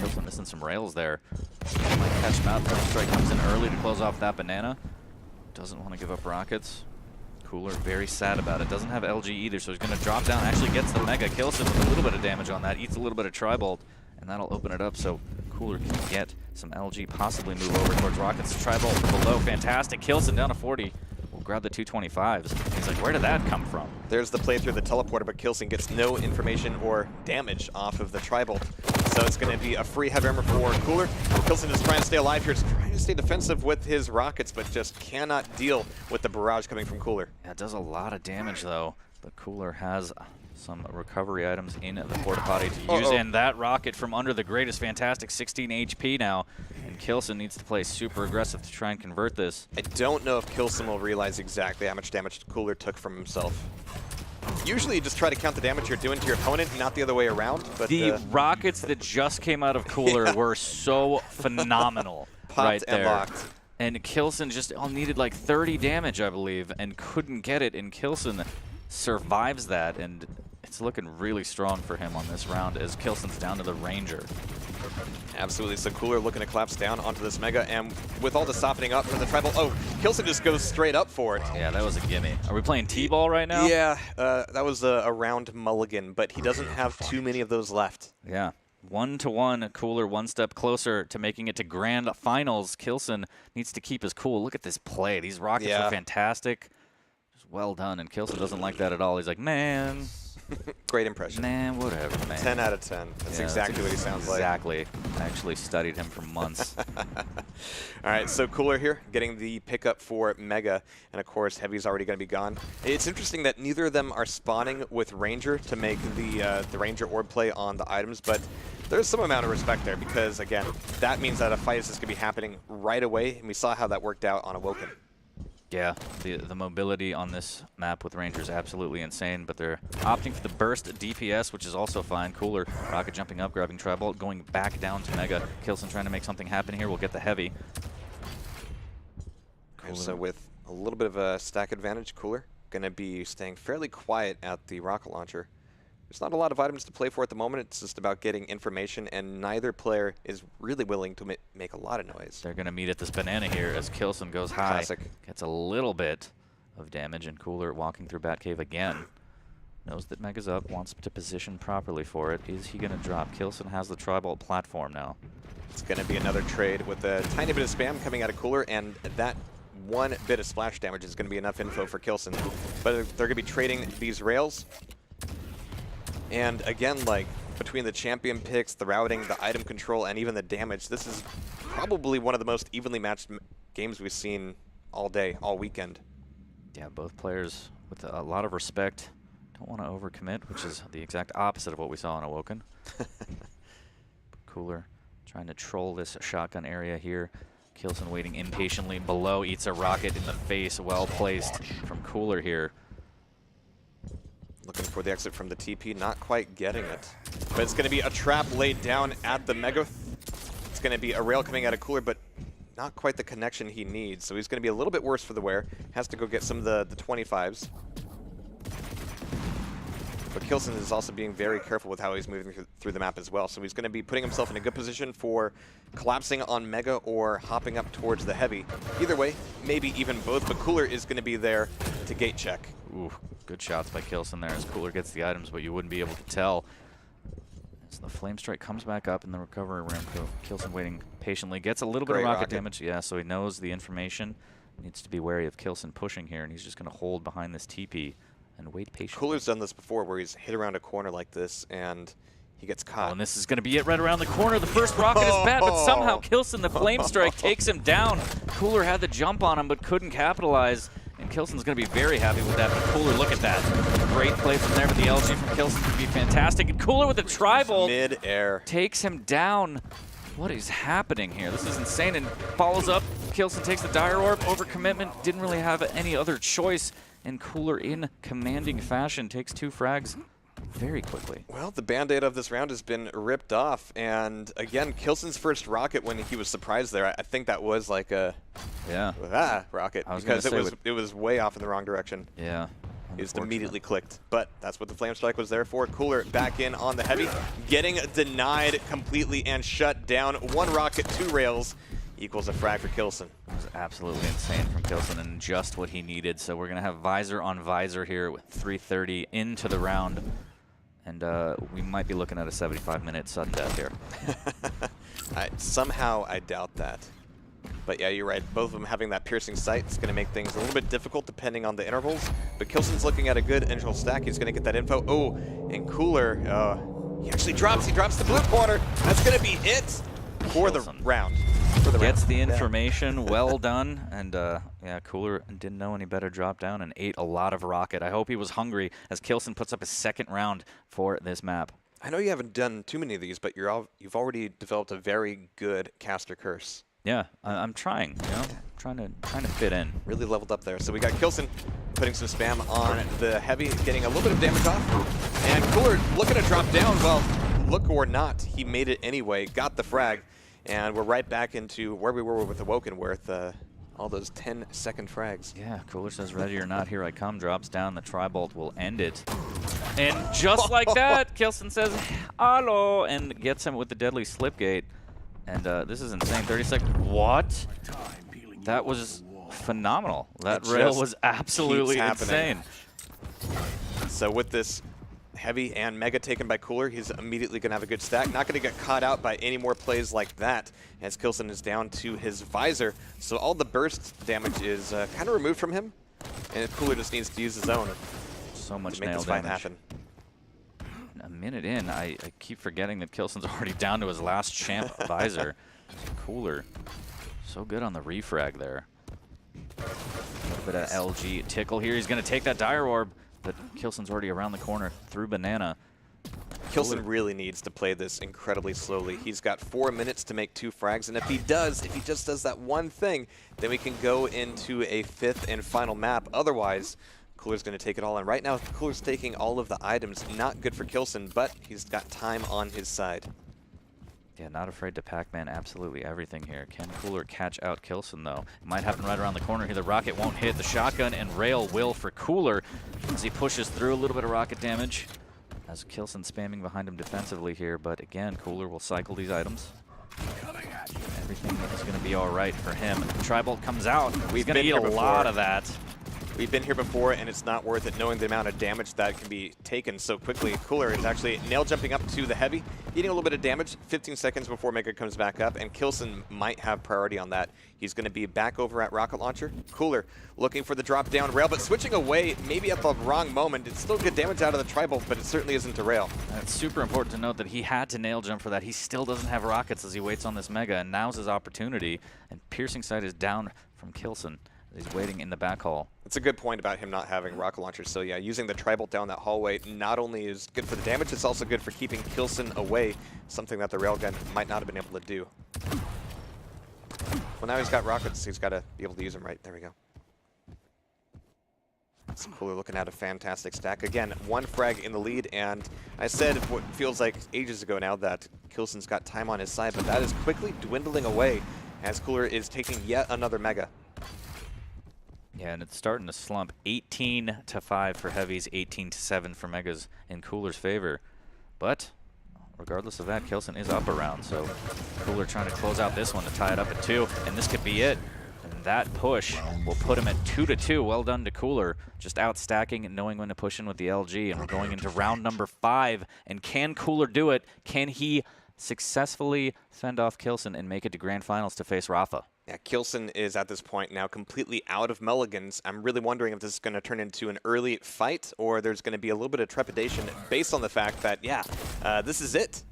k1llsen missing some rails there. Might catch him out. Flame strike comes in early to close off that banana. Doesn't want to give up rockets. Cooler very sad about it. Doesn't have LG either, so he's going to drop down. Actually gets the Mega. k1llsen with a little bit of damage on that. Eats a little bit of Tri-Bolt, and that'll open it up so Cooler can get some LG, possibly move over towards rockets. Tri-Bolt from below. Fantastic. k1llsen down to 40. Grab the 225s. He's like, where did that come from? There's the play through the teleporter, but k1llsen gets no information or damage off of the Tri-Bolt. So it's going to be a free heavy armor for Cooler. k1llsen is trying to stay alive here. He's trying to stay defensive with his rockets, but just cannot deal with the barrage coming from Cooler. Yeah, it does a lot of damage, though. But Cooler has some recovery items in the porta potty to use, and that rocket from under the grate is fantastic. 16 HP now, and k1llsen needs to play super aggressive to try and convert this. I don't know if k1llsen will realize exactly how much damage Cooler took from himself. Usually you just try to count the damage you're doing to your opponent, not the other way around. But the rockets that just came out of Cooler were so phenomenal. Popped right there. And locked. And k1llsen just needed like 30 damage, I believe, and couldn't get it, and k1llsen survives that, and it's looking really strong for him on this round as k1llsen's down to the Ranger. Absolutely. So Cooler looking to collapse down onto this Mega, and with all the softening up from the tribal, oh, k1llsen just goes straight up for it. Yeah, that was a gimme. Are we playing T-ball right now? Yeah, that was a round mulligan, but he doesn't have too many of those left. Yeah. 1-1, Cooler one step closer to making it to grand finals. k1llsen needs to keep his cool. Look at this play. These rockets are fantastic. Just well done, and k1llsen doesn't like that at all. He's like, man. Great impression. Man, whatever, man. 10 out of 10. That's exactly what he sounds like. Exactly. I actually studied him for months. All right, so Cooler here, getting the pickup for Mega, and of course, Heavy's already going to be gone. It's interesting that neither of them are spawning with Ranger to make the Ranger orb play on the items, but there's some amount of respect there because, again, that means that a fight is just going to be happening right away, and we saw how that worked out on Awoken. Yeah, the mobility on this map with Ranger is absolutely insane, but they're opting for the burst DPS, which is also fine. Cooler, rocket jumping up, grabbing Tribal, going back down to Mega. k1llsen trying to make something happen here. We'll get the Heavy. So with a little bit of a stack advantage, Cooler going to be staying fairly quiet at the rocket launcher. There's not a lot of items to play for at the moment. It's just about getting information, and neither player is really willing to make a lot of noise. They're going to meet at this banana here as k1llsen goes high. Classic. Gets a little bit of damage, and Cooler walking through Batcave again. Knows that Mega's up, wants to position properly for it. Is he going to drop? k1llsen has the Tribal platform now. It's going to be another trade with a tiny bit of spam coming out of Cooler, and that one bit of splash damage is going to be enough info for k1llsen. But they're going to be trading these rails. And again, like, between the champion picks, the routing, the item control, and even the damage, this is probably one of the most evenly matched games we've seen all day, all weekend. Yeah, both players with a lot of respect. Don't want to overcommit, which is the exact opposite of what we saw on Awoken. Cooler trying to troll this shotgun area here. k1llsen waiting impatiently below, eats a rocket in the face, well placed from Cooler here. Looking for the exit from the TP, not quite getting it. But it's going to be a trap laid down at the Mega. It's going to be a rail coming out of Cooler, but not quite the connection he needs. So he's going to be a little bit worse for the wear. Has to go get some of the 25s. But k1llsen is also being very careful with how he's moving through the map as well. So he's going to be putting himself in a good position for collapsing on Mega or hopping up towards the Heavy. Either way, maybe even both, but Cooler is going to be there to gate check. Ooh, good shots by k1llsen there as Cooler gets the items, but you wouldn't be able to tell. As the Flame Strike comes back up in the recovery room, k1llsen waiting patiently, gets a little bit of rocket damage. Yeah, so he knows the information. Needs to be wary of k1llsen pushing here, and he's just going to hold behind this TP and wait patiently. Cooler's done this before where he's hit around a corner like this, and he gets caught. Oh, and this is going to be it right around the corner. The first rocket is bad, but somehow k1llsen, the Flame Strike, takes him down. Cooler had the jump on him, but couldn't capitalize. And k1llsen's going to be very happy with that. But Cooler, look at that. Great play from there, but the LG from k1llsen could be fantastic. And Cooler with a Tribal mid-air takes him down. What is happening here? This is insane. And follows up. k1llsen takes the Dire Orb over commitment. Didn't really have any other choice. And Cooler, in commanding fashion, takes 2 frags very quickly. Well, the band-aid of this round has been ripped off, and again, k1llsen's first rocket when he was surprised there, I think that was like a rocket because it was way off in the wrong direction. Yeah. It just immediately clicked, but that's what the Flame Strike was there for. Cooler back in on the Heavy, getting denied completely and shut down. 1 rocket, 2 rails equals a frag for k1llsen. That was absolutely insane from k1llsen and just what he needed. So we're going to have visor on visor here with 3:30 into the round. And we might be looking at a 75-minute sudden death here. Somehow I doubt that. But yeah, you're right. Both of them having that piercing sight is going to make things a little bit difficult depending on the intervals. But k1llsen's looking at a good initial stack. He's going to get that info. Oh, and Cooler, he actually drops. He drops the blue corner. That's going to be it for the round. Gets the information, well done, and yeah, Cooler didn't know any better, dropped down and ate a lot of rocket. I hope he was hungry as k1llsen puts up his 2nd round for this map. I know you haven't done too many of these, but you've already developed a very good caster curse. Yeah, I'm trying, you know, trying to fit in. Really leveled up there. So we got k1llsen putting some spam on the Heavy, getting a little bit of damage off, and Cooler looking to drop down. Well, look or not, he made it anyway, got the frag. And we're right back into where we were with Awoken, where all those 10-second frags. Yeah, Cooler says, ready or not, here I come. Drops down, the Tri-Bolt will end it. And just like that, k1llsen says, hello, and gets him with the deadly slipgate. And this is insane, 30 seconds. What? That was phenomenal. That rail was absolutely insane. So with this heavy and mega taken by Cooler, he's immediately going to have a good stack. Not going to get caught out by any more plays like that, as k1llsen is down to his visor. So all the burst damage is kind of removed from him, and Cooler just needs to use his own so much to make nail this fight damage. happen. A minute in, I keep forgetting that k1llsen's already down to his last champ visor. Cooler, so good on the refrag there. A bit of LG tickle here. He's going to take that Dire Orb, but k1llsen's already around the corner through Banana. k1llsen really needs to play this incredibly slowly. He's got 4 minutes to make 2 frags, and if he just does that one thing, then we can go into a 5th and final map. Otherwise, Cooler's going to take it all in. Right now, Cooler's taking all of the items. Not good for k1llsen, but he's got time on his side. Yeah, not afraid to Pac-Man absolutely everything here. Can Cooler catch out k1llsen, though? It might happen right around the corner here. The rocket won't hit. The shotgun and rail will for Cooler as he pushes through. A little bit of rocket damage as k1llsen spamming behind him defensively here. But again, Cooler will cycle these items. Everything is going to be all right for him. Tri-Bolt comes out. He's going to eat a lot of that. We've been here before, and it's not worth it knowing the amount of damage that can be taken so quickly. Cooler is actually nail jumping up to the heavy, eating a little bit of damage, 15 seconds before Mega comes back up, and k1llsen might have priority on that. He's going to be back over at Rocket Launcher. Cooler looking for the drop down rail, but switching away maybe at the wrong moment. It's still good damage out of the Tri-Bolt, but it certainly isn't a rail. It's super important to note that he had to nail jump for that. He still doesn't have rockets as he waits on this Mega, and now's his opportunity. And Piercing Sight is down from k1llsen. He's waiting in the back hall. That's a good point about him not having rocket launchers. So yeah, using the Tri-Bolt down that hallway not only is good for the damage, it's also good for keeping k1llsen away, something that the railgun might not have been able to do. Well, now he's got rockets. He's got to be able to use them right. There we go. It's Cooler looking at a fantastic stack. Again, 1 frag in the lead, and I said what feels like ages ago now that k1llsen's got time on his side, but that is quickly dwindling away as Cooler is taking yet another Mega. Yeah, and it's starting to slump. 18-5 for heavies, 18-7 for megas in Cooler's favor. But regardless of that, k1llsen is up around, so Cooler trying to close out this one to tie it up at 2, and this could be it. And that push will put him at 2-2. Well done to Cooler, just out stacking and knowing when to push in with the LG. And we're going into round number 5. And can Cooler do it? Can he successfully fend off k1llsen and make it to grand finals to face Rafa? Yeah, k1llsen is at this point now completely out of mulligans. I'm really wondering if this is going to turn into an early fight, or there's going to be a little bit of trepidation based on the fact that, yeah, this is it.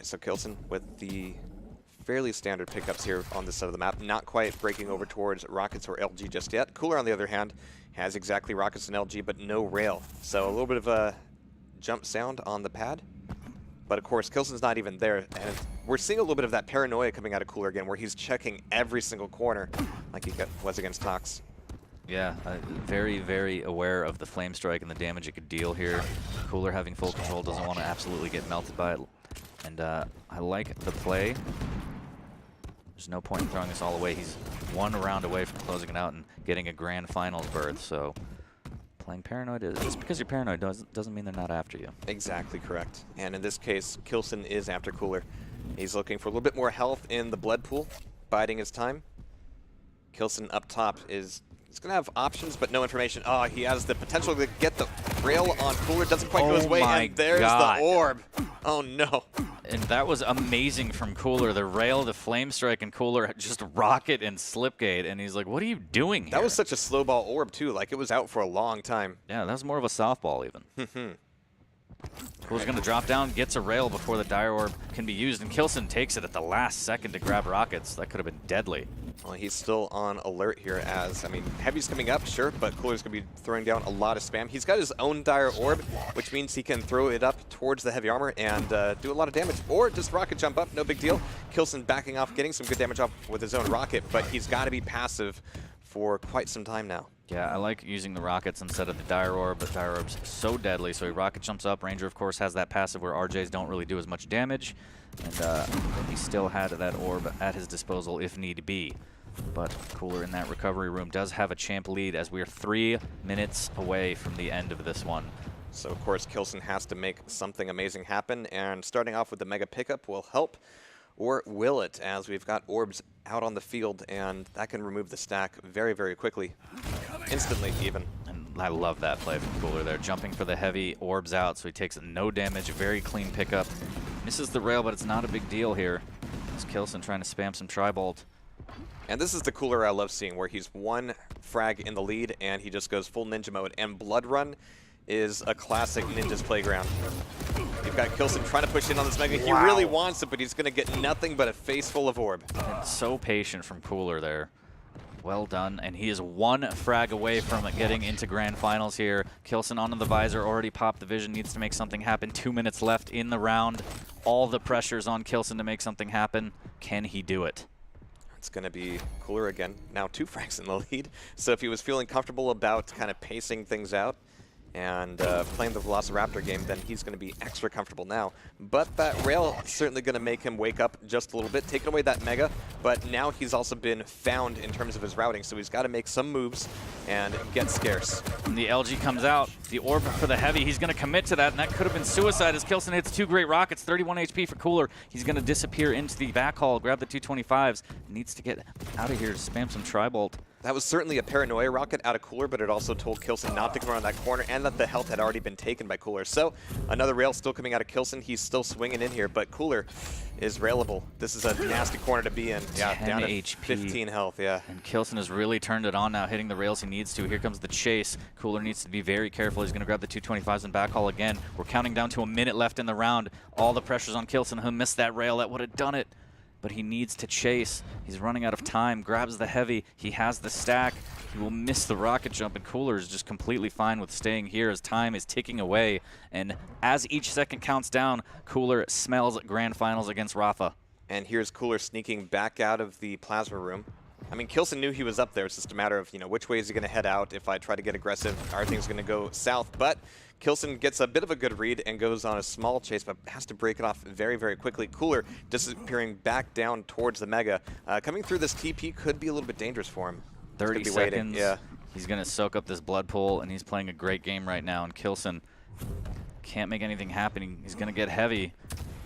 So k1llsen with the fairly standard pickups here on this side of the map, not quite breaking over towards rockets or LG just yet. Cooler, on the other hand, has exactly rockets and LG, but no rail. So a little bit of a jump sound on the pad. But of course, k1llsen's not even there, and we're seeing a little bit of that paranoia coming out of Cooler again, where he's checking every single corner, like he was against Tox. Yeah, very, very aware of the flame strike and the damage it could deal here. Cooler having full control, doesn't want to absolutely get melted by it. And I like the play. There's no point in throwing this all away. He's 1 round away from closing it out and getting a grand finals berth, so playing paranoid, just because you're paranoid doesn't mean they're not after you. Exactly correct. And in this case, k1llsen is after Cooler. He's looking for a little bit more health in the blood pool, biding his time. k1llsen up top is he's going to have options, but no information. Oh, he has the potential to get the rail on Cooler. Doesn't quite go his way, and there's the orb. Oh, no. And that was amazing from Cooler. The rail, the flame strike, and Cooler just rocket and slipgate. And he's like, what are you doing here? That was such a slow ball orb, too. Like, it was out for a long time. Yeah, that was more of a softball, even. Cooler's going to drop down, gets a rail before the Dire Orb can be used, and k1llsen takes it at the last second to grab rockets. That could have been deadly. Well, he's still on alert here as, I mean, Heavy's coming up, sure, but Cooler's going to be throwing down a lot of spam. He's got his own Dire Orb, which means he can throw it up towards the Heavy armor and do a lot of damage, or just rocket jump up, no big deal. k1llsen backing off, getting some good damage off with his own rocket, but he's got to be passive for quite some time now. Yeah, I like using the rockets instead of the Dire Orb, but Dire Orb's so deadly. So he rocket jumps up. Ranger, of course, has that passive where RJs don't really do as much damage. And he still had that orb at his disposal if need be. But Cooler in that recovery room does have a champ lead as we are 3 minutes away from the end of this one. So, of course, k1llsen has to make something amazing happen, and starting off with the Mega Pickup will help, or will it, as we've got orbs out on the field, and that can remove the stack very, very quickly. Instantly, even. And I love that play from Cooler there. Jumping for the heavy, orbs out, so he takes no damage, very clean pickup. Misses the rail, but it's not a big deal here. It's k1llsen trying to spam some Tri-Bolt. And this is the Cooler I love seeing, where he's one frag in the lead, and he just goes full ninja mode. And Blood Run is a classic Ninja's playground. You've got k1llsen trying to push in on this Mega. He really wants it, but he's going to get nothing but a face full of orb. And so patient from Cooler there. Well done, and he is one frag away from getting into grand finals here. k1llsen onto the visor, already popped the vision, needs to make something happen. 2 minutes left in the round. All the pressure's on k1llsen to make something happen. Can he do it? It's going to be Cooler again. Now 2 frags in the lead. So if he was feeling comfortable about kind of pacing things out and playing the Velociraptor game, then he's going to be extra comfortable now. But that rail is certainly going to make him wake up just a little bit, taking away that Mega. But now he's also been found in terms of his routing, so he's got to make some moves and get scarce. And the LG comes out. The orb for the heavy, he's going to commit to that, and that could have been suicide as k1llsen hits 2 great rockets, 31 HP for Cooler. He's going to disappear into the back hall, grab the 225s. Needs to get out of here to spam some Tri-Bolt. That was certainly a paranoia rocket out of Cooler, but it also told k1llsen not to come around that corner and that the health had already been taken by Cooler. So another rail still coming out of k1llsen. He's still swinging in here, but Cooler is railable. This is a nasty corner to be in. Yeah, 10 down to HP. 15 health, yeah. And k1llsen has really turned it on now, hitting the rails he needs to. Here comes the chase. Cooler needs to be very careful. He's going to grab the 225s and back haul again. We're counting down to a minute left in the round. All the pressure's on k1llsen. He'll miss that rail. That would have done it. But he needs to chase. He's running out of time. Grabs the heavy. He has the stack. He will miss the rocket jump, and Cooler is just completely fine with staying here as time is ticking away. And as each second counts down, Cooler smells grand finals against Rafa. And here's Cooler sneaking back out of the plasma room. I mean, k1llsen knew he was up there. It's just a matter of, which way is he going to head out? If I try to get aggressive, are things going to go south? But k1llsen gets a bit of a good read and goes on a small chase, but has to break it off very, very quickly. Cooler disappearing back down towards the Mega. Coming through this TP could be a little bit dangerous for him. 30 seconds. Yeah. He's going to soak up this blood pool, and he's playing a great game right now. And k1llsen can't make anything happen. He's going to get heavy,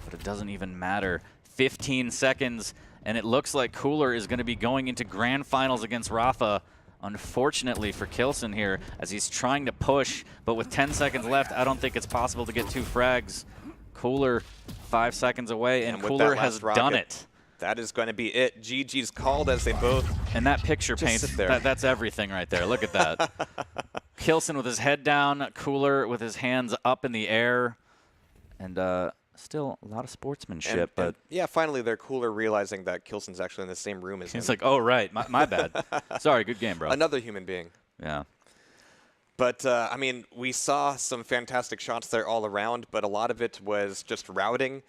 but it doesn't even matter. 15 seconds, and it looks like Cooler is going to be going into grand finals against Rafa. Unfortunately for k1llsen here, as he's trying to push, but with 10 seconds left, I don't think it's possible to get 2 frags. Cooler 5 seconds away, and Cooler has done it. That is going to be it. GG's called as they both. And that picture paints, that's everything right there. Look at that. k1llsen with his head down, Cooler with his hands up in the air. And still a lot of sportsmanship. But yeah, finally they're Cooler realizing that k1llsen's actually in the same room as him. He's like, oh, right, my bad. Sorry, good game, bro. Another human being. Yeah. But, I mean, we saw some fantastic shots there all around, but a lot of it was just routing,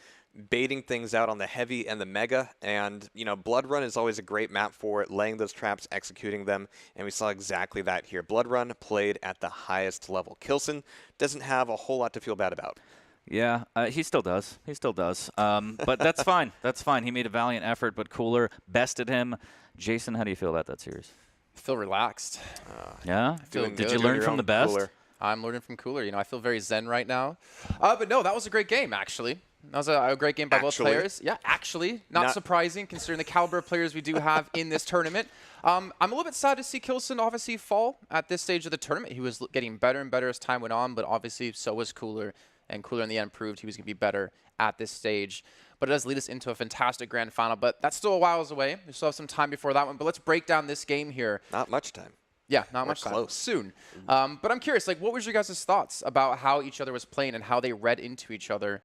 baiting things out on the heavy and the Mega, and Blood Run is always a great map for laying those traps, executing them, and we saw exactly that here. Blood Run played at the highest level. k1llsen doesn't have a whole lot to feel bad about. Yeah, he still does. He still does. But that's fine. That's fine. He made a valiant effort, but Cooler bested him. Jason, how do you feel about that series? I feel relaxed. Yeah? Did you learn from the best? Cooler. I'm learning from Cooler. I feel very zen right now. But no, that was a great game, actually. That was a great game by both players. Yeah, actually. Not surprising, considering the caliber of players we do have in this tournament. I'm a little bit sad to see k1llsen obviously fall at this stage of the tournament. He was getting better and better as time went on, but obviously so was Cooler. And Cooler in the end proved he was going to be better at this stage. But it does lead us into a fantastic grand final. But that's still a while away. We still have some time before that one. But let's break down this game here. Not much time. Yeah, not much time. Soon. But I'm curious, what was your guys' thoughts about how each other was playing and how they read into each other